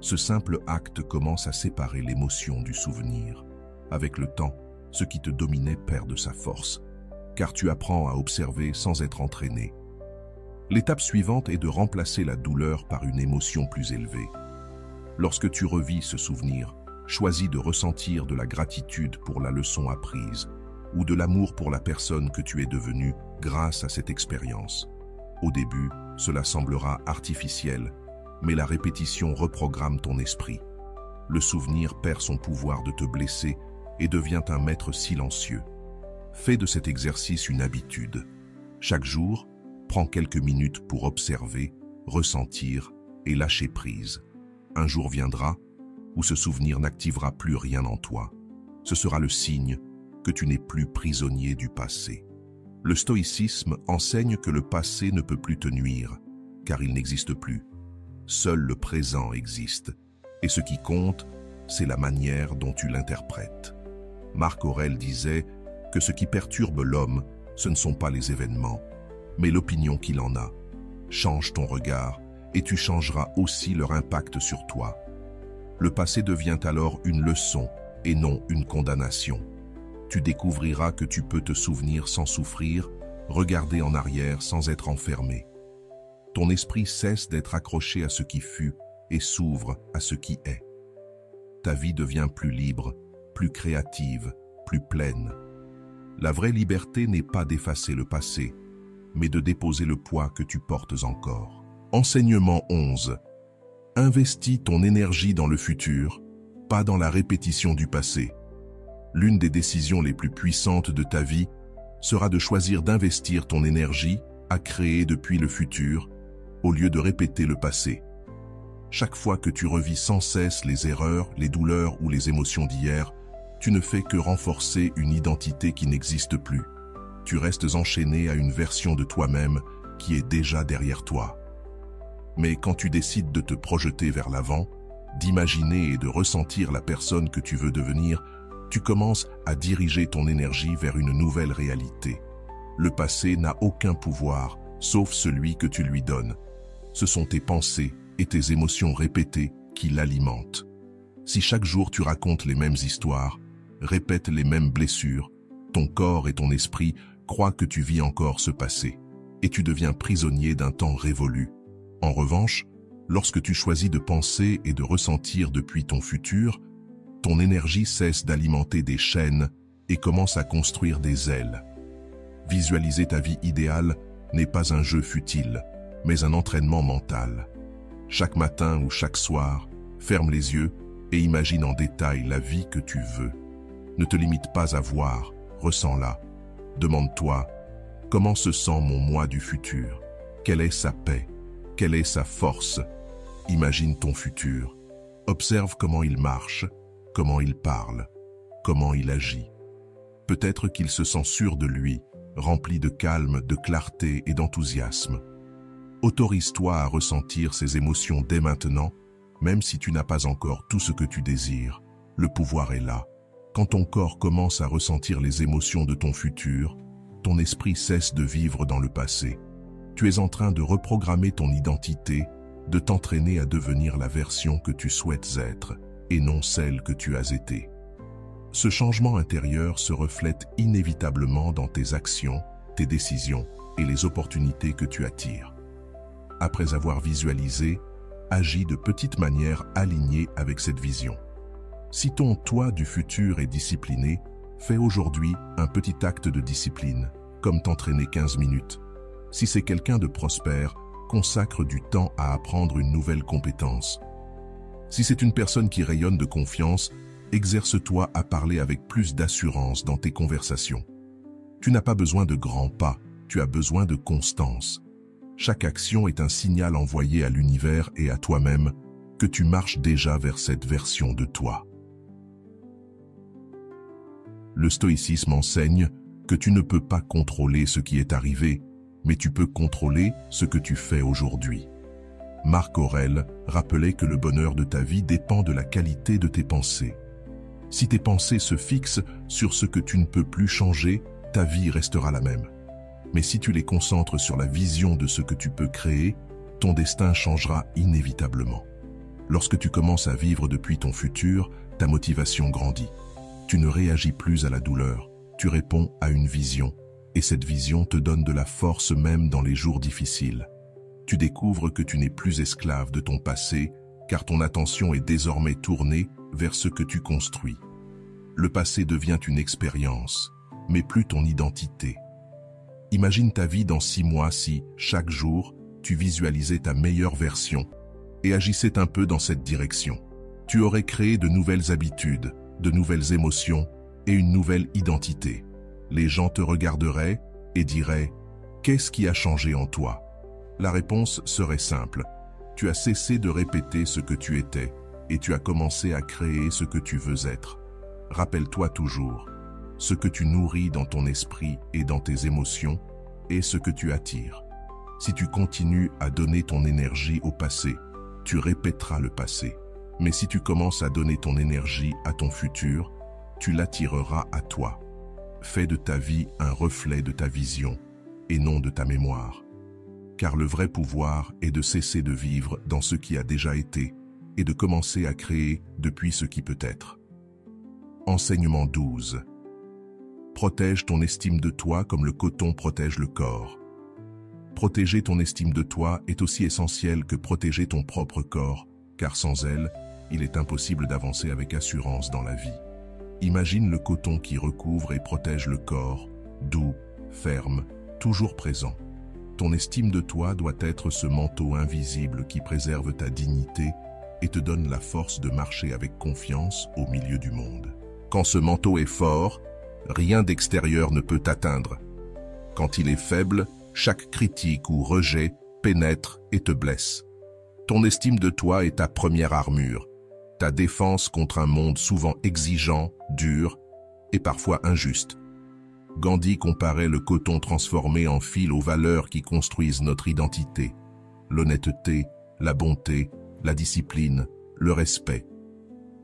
Ce simple acte commence à séparer l'émotion du souvenir. Avec le temps, ce qui te dominait perd de sa force, car tu apprends à observer sans être entraîné. L'étape suivante est de remplacer la douleur par une émotion plus élevée. Lorsque tu revis ce souvenir, choisis de ressentir de la gratitude pour la leçon apprise ou de l'amour pour la personne que tu es devenue grâce à cette expérience. Au début, cela semblera artificiel, mais la répétition reprogramme ton esprit. Le souvenir perd son pouvoir de te blesser et devient un maître silencieux. Fais de cet exercice une habitude. Chaque jour, prends quelques minutes pour observer, ressentir et lâcher prise. Un jour viendra où ce souvenir n'activera plus rien en toi. Ce sera le signe que tu n'es plus prisonnier du passé. Le stoïcisme enseigne que le passé ne peut plus te nuire, car il n'existe plus. Seul le présent existe, et ce qui compte, c'est la manière dont tu l'interprètes. Marc Aurèle disait que ce qui perturbe l'homme, ce ne sont pas les événements, mais l'opinion qu'il en a. Change ton regard, et tu changeras aussi leur impact sur toi. Le passé devient alors une leçon et non une condamnation. Tu découvriras que tu peux te souvenir sans souffrir, regarder en arrière sans être enfermé. Ton esprit cesse d'être accroché à ce qui fut et s'ouvre à ce qui est. Ta vie devient plus libre, plus créative, plus pleine. La vraie liberté n'est pas d'effacer le passé, mais de déposer le poids que tu portes encore. Enseignement 11. Investis ton énergie dans le futur, pas dans la répétition du passé. L'une des décisions les plus puissantes de ta vie sera de choisir d'investir ton énergie à créer depuis le futur, au lieu de répéter le passé. Chaque fois que tu revis sans cesse les erreurs, les douleurs ou les émotions d'hier, tu ne fais que renforcer une identité qui n'existe plus. Tu restes enchaîné à une version de toi-même qui est déjà derrière toi. Mais quand tu décides de te projeter vers l'avant, d'imaginer et de ressentir la personne que tu veux devenir, tu commences à diriger ton énergie vers une nouvelle réalité. Le passé n'a aucun pouvoir, sauf celui que tu lui donnes. Ce sont tes pensées et tes émotions répétées qui l'alimentent. Si chaque jour tu racontes les mêmes histoires, répètes les mêmes blessures, ton corps et ton esprit croient que tu vis encore ce passé, et tu deviens prisonnier d'un temps révolu. En revanche, lorsque tu choisis de penser et de ressentir depuis ton futur, ton énergie cesse d'alimenter des chaînes et commence à construire des ailes. Visualiser ta vie idéale n'est pas un jeu futile, mais un entraînement mental. Chaque matin ou chaque soir, ferme les yeux et imagine en détail la vie que tu veux. Ne te limite pas à voir, ressens-la. Demande-toi, comment se sent mon moi du futur? Quelle est sa paix? Quelle est sa force? Imagine ton futur. Observe comment il marche, comment il parle, comment il agit. Peut-être qu'il se sent sûr de lui, rempli de calme, de clarté et d'enthousiasme. Autorise-toi à ressentir ces émotions dès maintenant, même si tu n'as pas encore tout ce que tu désires. Le pouvoir est là. Quand ton corps commence à ressentir les émotions de ton futur, ton esprit cesse de vivre dans le passé. Tu es en train de reprogrammer ton identité, de t'entraîner à devenir la version que tu souhaites être, et non celle que tu as été. Ce changement intérieur se reflète inévitablement dans tes actions, tes décisions et les opportunités que tu attires. Après avoir visualisé, agis de petites manières alignées avec cette vision. Si ton toi du futur est discipliné, fais aujourd'hui un petit acte de discipline, comme t'entraîner 15 minutes. Si c'est quelqu'un de prospère, consacre du temps à apprendre une nouvelle compétence. Si c'est une personne qui rayonne de confiance, exerce-toi à parler avec plus d'assurance dans tes conversations. Tu n'as pas besoin de grands pas, tu as besoin de constance. Chaque action est un signal envoyé à l'univers et à toi-même que tu marches déjà vers cette version de toi. Le stoïcisme enseigne que tu ne peux pas contrôler ce qui est arrivé, mais tu peux contrôler ce que tu fais aujourd'hui. Marc Aurèle rappelait que le bonheur de ta vie dépend de la qualité de tes pensées. Si tes pensées se fixent sur ce que tu ne peux plus changer, ta vie restera la même. Mais si tu les concentres sur la vision de ce que tu peux créer, ton destin changera inévitablement. Lorsque tu commences à vivre depuis ton futur, ta motivation grandit. Tu ne réagis plus à la douleur, tu réponds à une vision, et cette vision te donne de la force même dans les jours difficiles. Tu découvres que tu n'es plus esclave de ton passé, car ton attention est désormais tournée vers ce que tu construis. Le passé devient une expérience, mais plus ton identité. Imagine ta vie dans 6 mois si, chaque jour, tu visualisais ta meilleure version et agissais un peu dans cette direction. Tu aurais créé de nouvelles habitudes, de nouvelles émotions et une nouvelle identité. Les gens te regarderaient et diraient « Qu'est-ce qui a changé en toi ?» La réponse serait simple. Tu as cessé de répéter ce que tu étais et tu as commencé à créer ce que tu veux être. Rappelle-toi toujours, ce que tu nourris dans ton esprit et dans tes émotions est ce que tu attires. Si tu continues à donner ton énergie au passé, tu répéteras le passé. Mais si tu commences à donner ton énergie à ton futur, tu l'attireras à toi. Fais de ta vie un reflet de ta vision et non de ta mémoire. Car le vrai pouvoir est de cesser de vivre dans ce qui a déjà été et de commencer à créer depuis ce qui peut être. Enseignement 12. Protège ton estime de toi comme le coton protège le corps. Protéger ton estime de toi est aussi essentiel que protéger ton propre corps, car sans elle, il est impossible d'avancer avec assurance dans la vie. Imagine le coton qui recouvre et protège le corps, doux, ferme, toujours présent. Ton estime de toi doit être ce manteau invisible qui préserve ta dignité et te donne la force de marcher avec confiance au milieu du monde. Quand ce manteau est fort, rien d'extérieur ne peut t'atteindre. Quand il est faible, chaque critique ou rejet pénètre et te blesse. Ton estime de toi est ta première armure, ta défense contre un monde souvent exigeant, dur et parfois injuste. Gandhi comparait le coton transformé en fil aux valeurs qui construisent notre identité, l'honnêteté, la bonté, la discipline, le respect.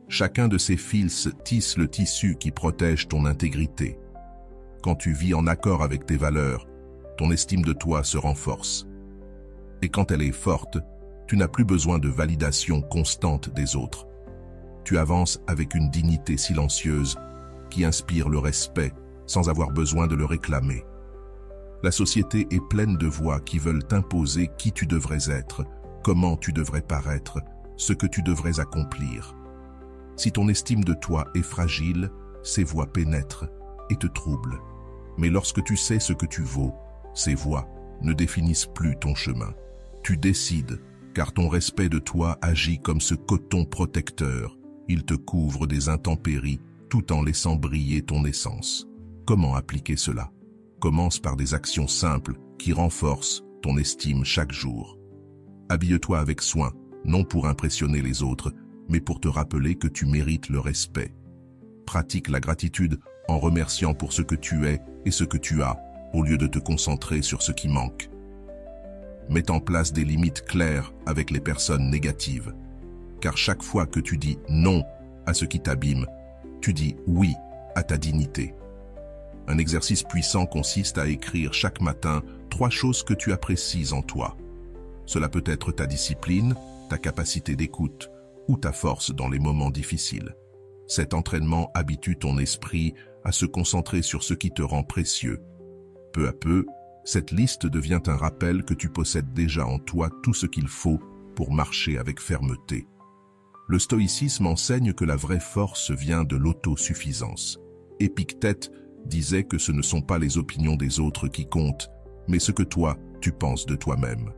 Chacun de ces fils tisse le tissu qui protège ton intégrité. Quand tu vis en accord avec tes valeurs, ton estime de toi se renforce. Et quand elle est forte, tu n'as plus besoin de validation constante des autres. Tu avances avec une dignité silencieuse qui inspire le respect sans avoir besoin de le réclamer. La société est pleine de voix qui veulent t'imposer qui tu devrais être, comment tu devrais paraître, ce que tu devrais accomplir. Si ton estime de toi est fragile, ces voix pénètrent et te troublent. Mais lorsque tu sais ce que tu vaux, ces voix ne définissent plus ton chemin. Tu décides, car ton respect de toi agit comme ce coton protecteur. Il te couvre des intempéries tout en laissant briller ton essence. Comment appliquer cela? Commence par des actions simples qui renforcent ton estime chaque jour. Habille-toi avec soin, non pour impressionner les autres, mais pour te rappeler que tu mérites le respect. Pratique la gratitude en remerciant pour ce que tu es et ce que tu as, au lieu de te concentrer sur ce qui manque. Mets en place des limites claires avec les personnes négatives, car chaque fois que tu dis non à ce qui t'abîme, tu dis oui à ta dignité. Un exercice puissant consiste à écrire chaque matin 3 choses que tu apprécies en toi. Cela peut être ta discipline, ta capacité d'écoute ou ta force dans les moments difficiles. Cet entraînement habitue ton esprit à se concentrer sur ce qui te rend précieux. Peu à peu, cette liste devient un rappel que tu possèdes déjà en toi tout ce qu'il faut pour marcher avec fermeté. Le stoïcisme enseigne que la vraie force vient de l'autosuffisance. Épictète disait que ce ne sont pas les opinions des autres qui comptent, mais ce que toi, tu penses de toi-même.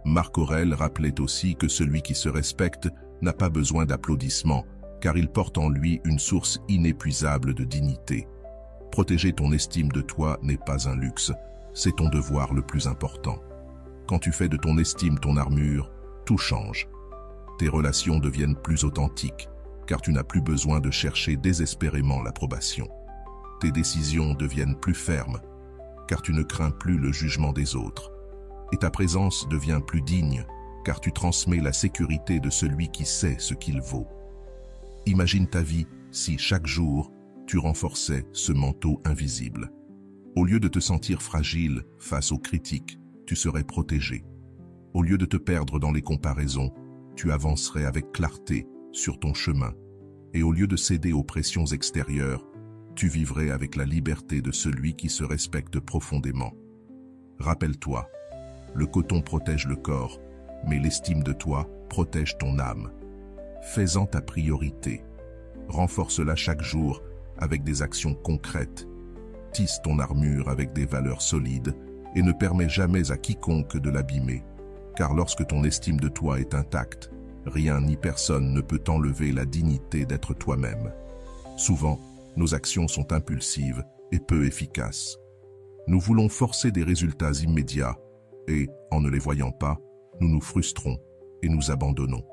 Marc Aurèle rappelait aussi que celui qui se respecte n'a pas besoin d'applaudissements, car il porte en lui une source inépuisable de dignité. Protéger ton estime de toi n'est pas un luxe, c'est ton devoir le plus important. Quand tu fais de ton estime ton armure, tout change. Tes relations deviennent plus authentiques, car tu n'as plus besoin de chercher désespérément l'approbation. tes décisions deviennent plus fermes, car tu ne crains plus le jugement des autres. Et ta présence devient plus digne, car tu transmets la sécurité de celui qui sait ce qu'il vaut. Imagine ta vie si, chaque jour, tu renforçais ce manteau invisible. Au lieu de te sentir fragile face aux critiques, tu serais protégé. Au lieu de te perdre dans les comparaisons, tu avancerais avec clarté sur ton chemin. Et au lieu de céder aux pressions extérieures, tu vivrais avec la liberté de celui qui se respecte profondément. Rappelle-toi, le coton protège le corps, mais l'estime de toi protège ton âme. Fais-en ta priorité. Renforce-la chaque jour avec des actions concrètes. Tisse ton armure avec des valeurs solides et ne permets jamais à quiconque de l'abîmer, car lorsque ton estime de toi est intacte, rien ni personne ne peut t'enlever la dignité d'être toi-même. Souvent, nos actions sont impulsives et peu efficaces. Nous voulons forcer des résultats immédiats et, en ne les voyant pas, nous nous frustrons et nous abandonnons.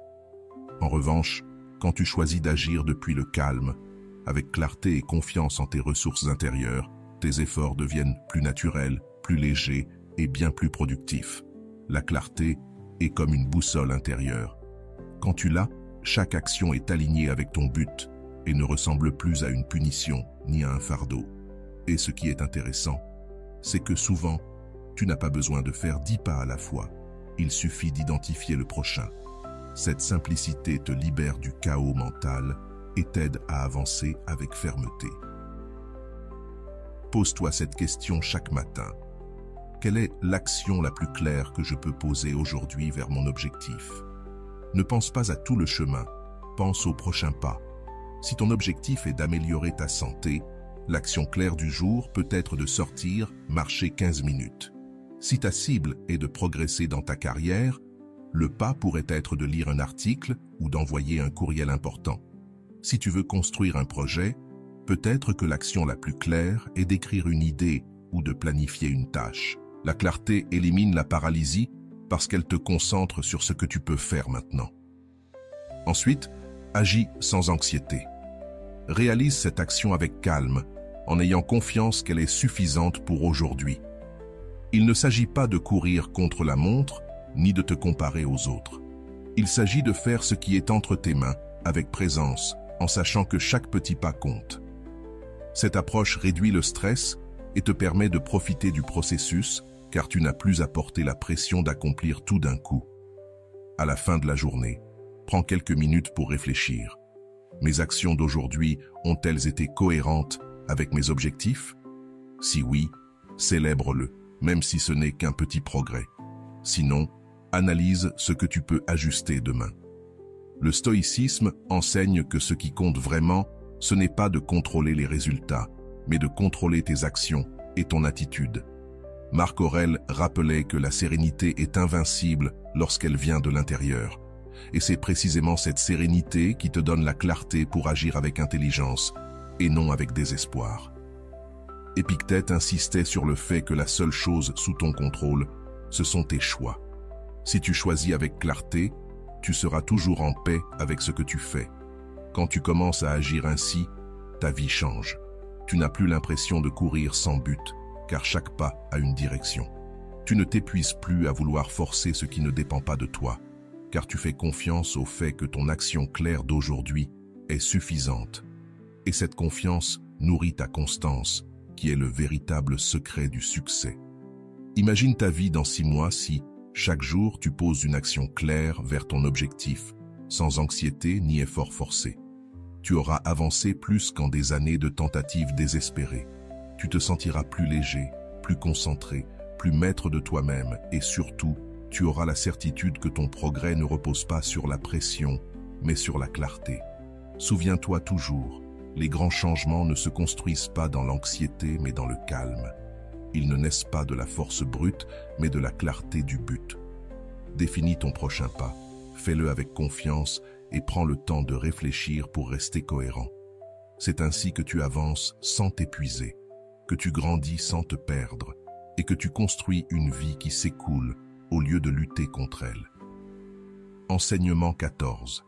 En revanche, quand tu choisis d'agir depuis le calme, avec clarté et confiance en tes ressources intérieures, tes efforts deviennent plus naturels, plus légers et bien plus productifs. La clarté est comme une boussole intérieure. Quand tu l'as, chaque action est alignée avec ton but et ne ressemble plus à une punition ni à un fardeau. Et ce qui est intéressant, c'est que souvent, tu n'as pas besoin de faire 10 pas à la fois. Il suffit d'identifier le prochain. Cette simplicité te libère du chaos mental et t'aide à avancer avec fermeté. Pose-toi cette question chaque matin. Quelle est l'action la plus claire que je peux poser aujourd'hui vers mon objectif? Ne pense pas à tout le chemin, pense au prochain pas. Si ton objectif est d'améliorer ta santé, l'action claire du jour peut être de sortir, marcher 15 minutes. Si ta cible est de progresser dans ta carrière, le pas pourrait être de lire un article ou d'envoyer un courriel important. Si tu veux construire un projet, peut-être que l'action la plus claire est d'écrire une idée ou de planifier une tâche. La clarté élimine la paralysie parce qu'elle te concentre sur ce que tu peux faire maintenant. Ensuite, agis sans anxiété. Réalise cette action avec calme, en ayant confiance qu'elle est suffisante pour aujourd'hui. Il ne s'agit pas de courir contre la montre, ni de te comparer aux autres. Il s'agit de faire ce qui est entre tes mains, avec présence, en sachant que chaque petit pas compte. Cette approche réduit le stress et te permet de profiter du processus, car tu n'as plus à porter la pression d'accomplir tout d'un coup. À la fin de la journée, prends quelques minutes pour réfléchir. Mes actions d'aujourd'hui ont-elles été cohérentes avec mes objectifs? Si oui, célèbre-le, même si ce n'est qu'un petit progrès. Sinon, analyse ce que tu peux ajuster demain. Le stoïcisme enseigne que ce qui compte vraiment, ce n'est pas de contrôler les résultats, mais de contrôler tes actions et ton attitude. Marc Aurèle rappelait que la sérénité est invincible lorsqu'elle vient de l'intérieur. Et c'est précisément cette sérénité qui te donne la clarté pour agir avec intelligence et non avec désespoir. Épictète insistait sur le fait que la seule chose sous ton contrôle, ce sont tes choix. Si tu choisis avec clarté, tu seras toujours en paix avec ce que tu fais. Quand tu commences à agir ainsi, ta vie change. Tu n'as plus l'impression de courir sans but, car chaque pas a une direction. Tu ne t'épuises plus à vouloir forcer ce qui ne dépend pas de toi, car tu fais confiance au fait que ton action claire d'aujourd'hui est suffisante. Et cette confiance nourrit ta constance, qui est le véritable secret du succès. Imagine ta vie dans 6 mois si, chaque jour, tu poses une action claire vers ton objectif, sans anxiété ni effort forcé. Tu auras avancé plus qu'en des années de tentatives désespérées. Tu te sentiras plus léger, plus concentré, plus maître de toi-même et surtout, tu auras la certitude que ton progrès ne repose pas sur la pression, mais sur la clarté. Souviens-toi toujours, les grands changements ne se construisent pas dans l'anxiété mais dans le calme. Ils ne naissent pas de la force brute, mais de la clarté du but. Définis ton prochain pas, fais-le avec confiance et prends le temps de réfléchir pour rester cohérent. C'est ainsi que tu avances sans t'épuiser, que tu grandis sans te perdre et que tu construis une vie qui s'écoule au lieu de lutter contre elle. Enseignement 14.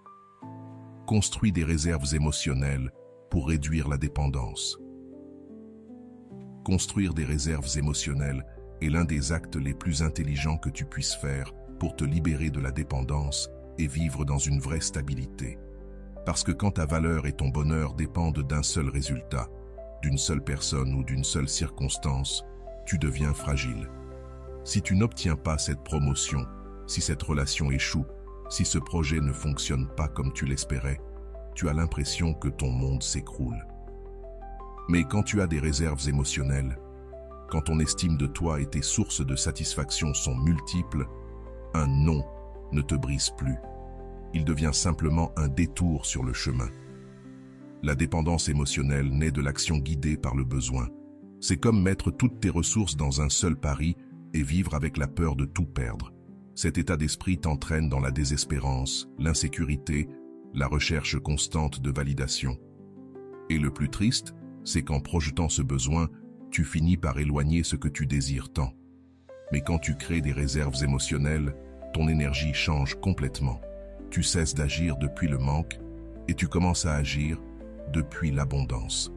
Construis des réserves émotionnelles pour réduire la dépendance. Construire des réserves émotionnelles est l'un des actes les plus intelligents que tu puisses faire pour te libérer de la dépendance et vivre dans une vraie stabilité. Parce que quand ta valeur et ton bonheur dépendent d'un seul résultat, d'une seule personne ou d'une seule circonstance, tu deviens fragile. Si tu n'obtiens pas cette promotion, si cette relation échoue, si ce projet ne fonctionne pas comme tu l'espérais, tu as l'impression que ton monde s'écroule. Mais quand tu as des réserves émotionnelles, quand ton estime de toi et tes sources de satisfaction sont multiples, un non ne te brise plus. Il devient simplement un détour sur le chemin. La dépendance émotionnelle naît de l'action guidée par le besoin. C'est comme mettre toutes tes ressources dans un seul pari et vivre avec la peur de tout perdre. Cet état d'esprit t'entraîne dans la désespérance, l'insécurité, la recherche constante de validation. Et le plus triste, c'est qu'en projetant ce besoin, tu finis par éloigner ce que tu désires tant. Mais quand tu crées des réserves émotionnelles, ton énergie change complètement. Tu cesses d'agir depuis le manque et tu commences à agir depuis l'abondance.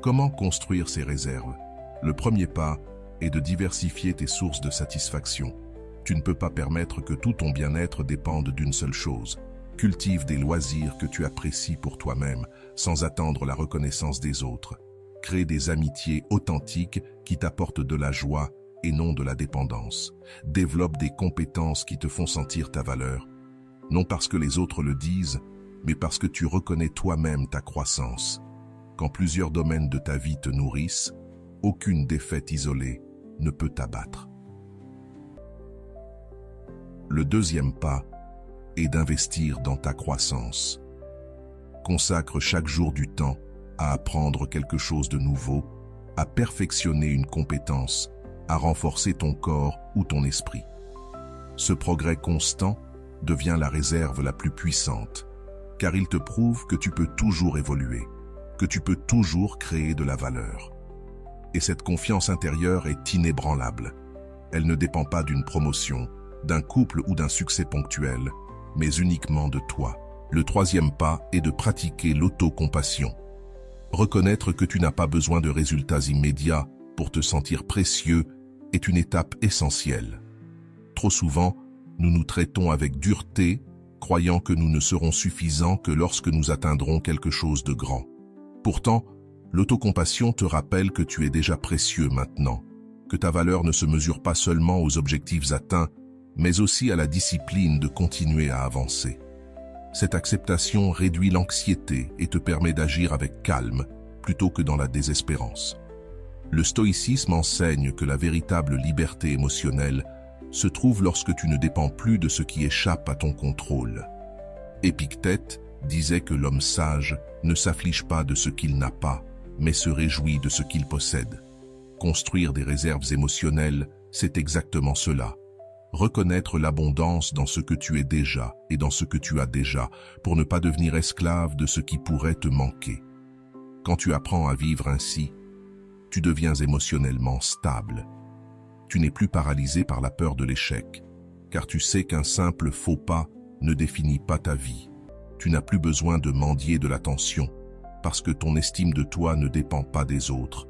Comment construire ces réserves? Le premier pas est de diversifier tes sources de satisfaction. Tu ne peux pas permettre que tout ton bien-être dépende d'une seule chose. Cultive des loisirs que tu apprécies pour toi-même, sans attendre la reconnaissance des autres. Crée des amitiés authentiques qui t'apportent de la joie et non de la dépendance. Développe des compétences qui te font sentir ta valeur, non parce que les autres le disent, mais parce que tu reconnais toi-même ta croissance. Quand plusieurs domaines de ta vie te nourrissent, aucune défaite isolée ne peut t'abattre. Le deuxième pas est d'investir dans ta croissance. Consacre chaque jour du temps à apprendre quelque chose de nouveau, à perfectionner une compétence, à renforcer ton corps ou ton esprit. Ce progrès constant devient la réserve la plus puissante, car il te prouve que tu peux toujours évoluer, que tu peux toujours créer de la valeur. Et cette confiance intérieure est inébranlable. Elle ne dépend pas d'une promotion, d'un couple ou d'un succès ponctuel, mais uniquement de toi. Le troisième pas est de pratiquer l'autocompassion. Reconnaître que tu n'as pas besoin de résultats immédiats pour te sentir précieux est une étape essentielle. Trop souvent, nous nous traitons avec dureté, croyant que nous ne serons suffisants que lorsque nous atteindrons quelque chose de grand. Pourtant, l'autocompassion te rappelle que tu es déjà précieux maintenant, que ta valeur ne se mesure pas seulement aux objectifs atteints, mais aussi à la discipline de continuer à avancer. Cette acceptation réduit l'anxiété et te permet d'agir avec calme, plutôt que dans la désespérance. Le stoïcisme enseigne que la véritable liberté émotionnelle se trouve lorsque tu ne dépends plus de ce qui échappe à ton contrôle. Épictète disait que l'homme sage ne s'afflige pas de ce qu'il n'a pas, mais se réjouit de ce qu'il possède. Construire des réserves émotionnelles, c'est exactement cela. Reconnaître l'abondance dans ce que tu es déjà et dans ce que tu as déjà pour ne pas devenir esclave de ce qui pourrait te manquer. Quand tu apprends à vivre ainsi, tu deviens émotionnellement stable. Tu n'es plus paralysé par la peur de l'échec, car tu sais qu'un simple faux pas ne définit pas ta vie. Tu n'as plus besoin de mendier de l'attention, parce que ton estime de toi ne dépend pas des autres.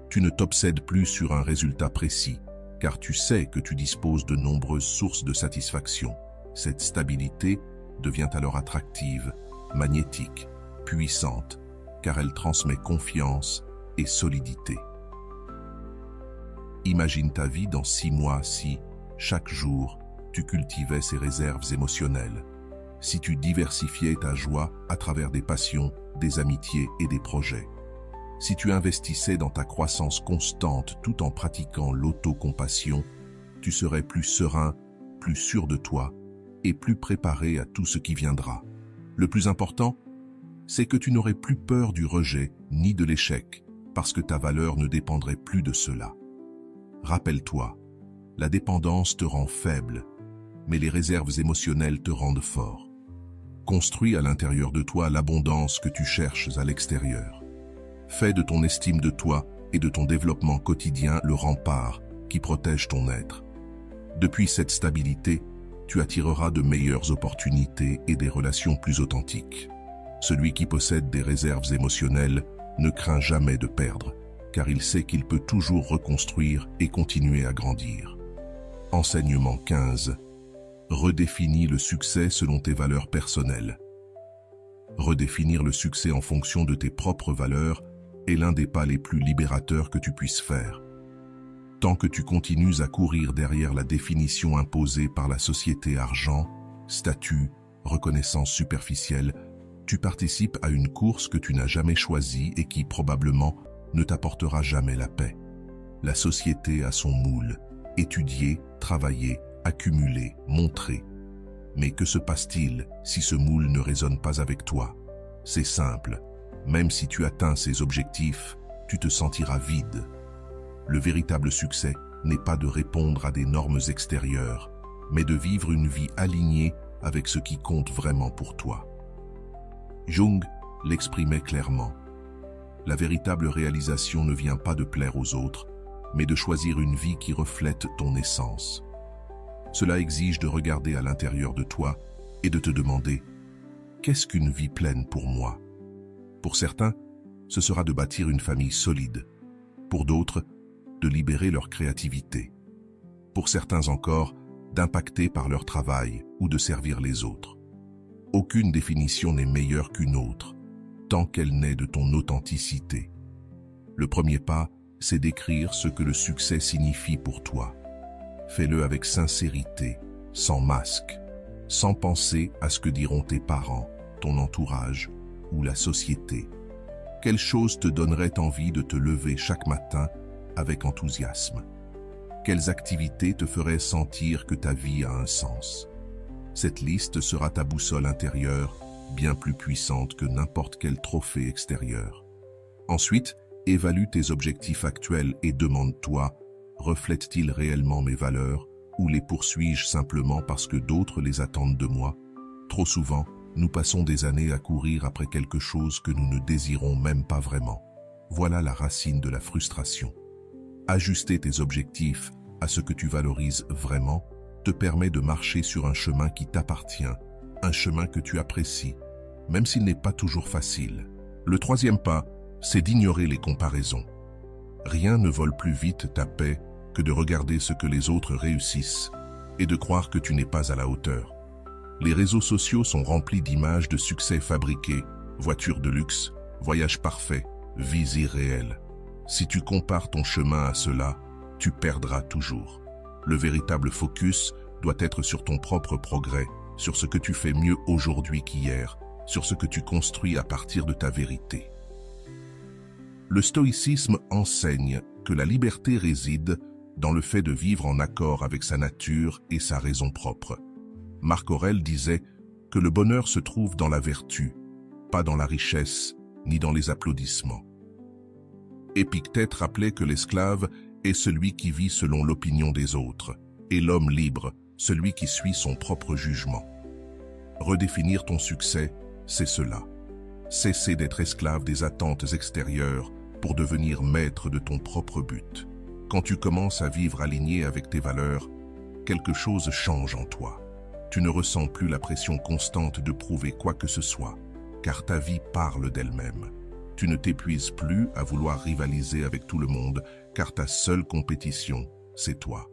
Tu ne t'obsèdes plus sur un résultat précis, car tu sais que tu disposes de nombreuses sources de satisfaction. Cette stabilité devient alors attractive, magnétique, puissante, car elle transmet confiance et solidité. Imagine ta vie dans 6 mois si, chaque jour, tu cultivais ces réserves émotionnelles. Si tu diversifiais ta joie à travers des passions, des amitiés et des projets. Si tu investissais dans ta croissance constante tout en pratiquant l'autocompassion, tu serais plus serein, plus sûr de toi et plus préparé à tout ce qui viendra. Le plus important, c'est que tu n'aurais plus peur du rejet ni de l'échec, parce que ta valeur ne dépendrait plus de cela. Rappelle-toi, la dépendance te rend faible, mais les réserves émotionnelles te rendent fort. Construis à l'intérieur de toi l'abondance que tu cherches à l'extérieur. Fais de ton estime de toi et de ton développement quotidien le rempart qui protège ton être. Depuis cette stabilité, tu attireras de meilleures opportunités et des relations plus authentiques. Celui qui possède des réserves émotionnelles ne craint jamais de perdre, car il sait qu'il peut toujours reconstruire et continuer à grandir. Enseignement 15. Redéfinis le succès selon tes valeurs personnelles. Redéfinir le succès en fonction de tes propres valeurs est l'un des pas les plus libérateurs que tu puisses faire. Tant que tu continues à courir derrière la définition imposée par la société argent, statut, reconnaissance superficielle, tu participes à une course que tu n'as jamais choisie et qui, probablement, ne t'apportera jamais la paix. La société a son moule, étudier, travailler, accumuler, montrer. Mais que se passe-t-il si ce moule ne résonne pas avec toi? C'est simple, même si tu atteins ces objectifs, tu te sentiras vide. Le véritable succès n'est pas de répondre à des normes extérieures, mais de vivre une vie alignée avec ce qui compte vraiment pour toi. Jung l'exprimait clairement. La véritable réalisation ne vient pas de plaire aux autres, mais de choisir une vie qui reflète ton essence. Cela exige de regarder à l'intérieur de toi et de te demander « Qu'est-ce qu'une vie pleine pour moi ?» Pour certains, ce sera de bâtir une famille solide. Pour d'autres, de libérer leur créativité. Pour certains encore, d'impacter par leur travail ou de servir les autres. Aucune définition n'est meilleure qu'une autre, tant qu'elle naît de ton authenticité. Le premier pas, c'est d'écrire ce que le succès signifie pour toi. Fais-le avec sincérité, sans masque, sans penser à ce que diront tes parents, ton entourage ou la société. Quelle chose te donnerait envie de te lever chaque matin avec enthousiasme? Quelles activités te feraient sentir que ta vie a un sens? Cette liste sera ta boussole intérieure, bien plus puissante que n'importe quel trophée extérieur. Ensuite, évalue tes objectifs actuels et demande-toi, reflètent-ils réellement mes valeurs ou les poursuis-je simplement parce que d'autres les attendent de moi? Trop souvent, nous passons des années à courir après quelque chose que nous ne désirons même pas vraiment. Voilà la racine de la frustration. Ajuster tes objectifs à ce que tu valorises vraiment te permet de marcher sur un chemin qui t'appartient, un chemin que tu apprécies, même s'il n'est pas toujours facile. Le troisième pas, c'est d'ignorer les comparaisons. Rien ne vole plus vite ta paix que de regarder ce que les autres réussissent et de croire que tu n'es pas à la hauteur. Les réseaux sociaux sont remplis d'images de succès fabriqués, voitures de luxe, voyages parfaits, vies irréelles. Si tu compares ton chemin à cela, tu perdras toujours. Le véritable focus doit être sur ton propre progrès, sur ce que tu fais mieux aujourd'hui qu'hier, sur ce que tu construis à partir de ta vérité. Le stoïcisme enseigne que la liberté réside dans le fait de vivre en accord avec sa nature et sa raison propre. Marc Aurèle disait que le bonheur se trouve dans la vertu, pas dans la richesse ni dans les applaudissements. Épictète rappelait que l'esclave est celui qui vit selon l'opinion des autres, et l'homme libre, celui qui suit son propre jugement. Redéfinir ton succès, c'est cela. Cesser d'être esclave des attentes extérieures pour devenir maître de ton propre but. Quand tu commences à vivre aligné avec tes valeurs, quelque chose change en toi. Tu ne ressens plus la pression constante de prouver quoi que ce soit, car ta vie parle d'elle-même. Tu ne t'épuises plus à vouloir rivaliser avec tout le monde, car ta seule compétition, c'est toi.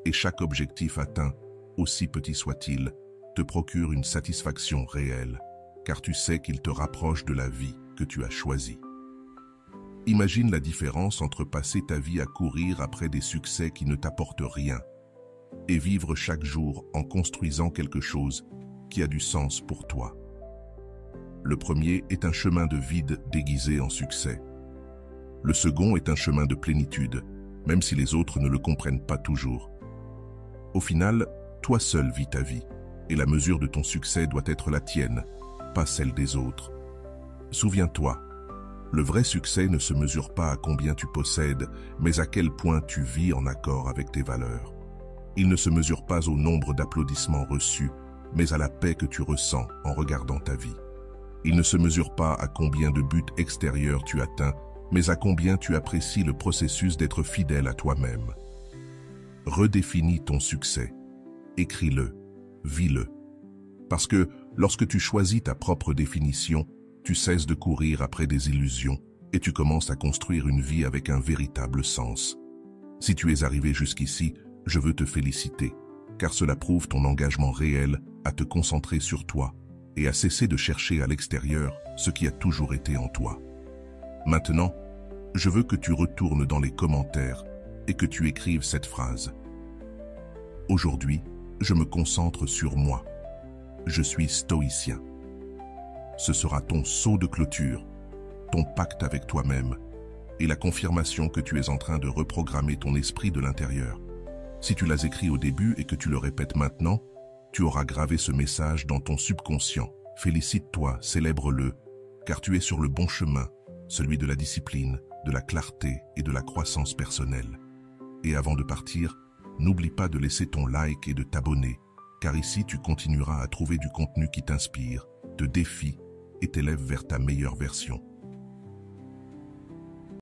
Et chaque objectif atteint, aussi petit soit-il, te procure une satisfaction réelle, car tu sais qu'il te rapproche de la vie que tu as choisie. Imagine la différence entre passer ta vie à courir après des succès qui ne t'apportent rien et vivre chaque jour en construisant quelque chose qui a du sens pour toi. Le premier est un chemin de vide déguisé en succès. Le second est un chemin de plénitude, même si les autres ne le comprennent pas toujours. Au final, toi seul vis ta vie, et la mesure de ton succès doit être la tienne, pas celle des autres. Souviens-toi, le vrai succès ne se mesure pas à combien tu possèdes, mais à quel point tu vis en accord avec tes valeurs. Il ne se mesure pas au nombre d'applaudissements reçus, mais à la paix que tu ressens en regardant ta vie. Il ne se mesure pas à combien de buts extérieurs tu atteins, mais à combien tu apprécies le processus d'être fidèle à toi-même. Redéfinis ton succès. Écris-le, vis-le. Parce que lorsque tu choisis ta propre définition, tu cesses de courir après des illusions et tu commences à construire une vie avec un véritable sens. Si tu es arrivé jusqu'ici, je veux te féliciter, car cela prouve ton engagement réel à te concentrer sur toi et à cesser de chercher à l'extérieur ce qui a toujours été en toi. Maintenant, je veux que tu retournes dans les commentaires et que tu écrives cette phrase. Aujourd'hui, je me concentre sur moi. Je suis stoïcien. Ce sera ton sceau de clôture, ton pacte avec toi-même et la confirmation que tu es en train de reprogrammer ton esprit de l'intérieur. Si tu l'as écrit au début et que tu le répètes maintenant, tu auras gravé ce message dans ton subconscient. Félicite-toi, célèbre-le, car tu es sur le bon chemin, celui de la discipline, de la clarté et de la croissance personnelle. Et avant de partir, n'oublie pas de laisser ton like et de t'abonner, car ici tu continueras à trouver du contenu qui t'inspire, te défie et t'élève vers ta meilleure version.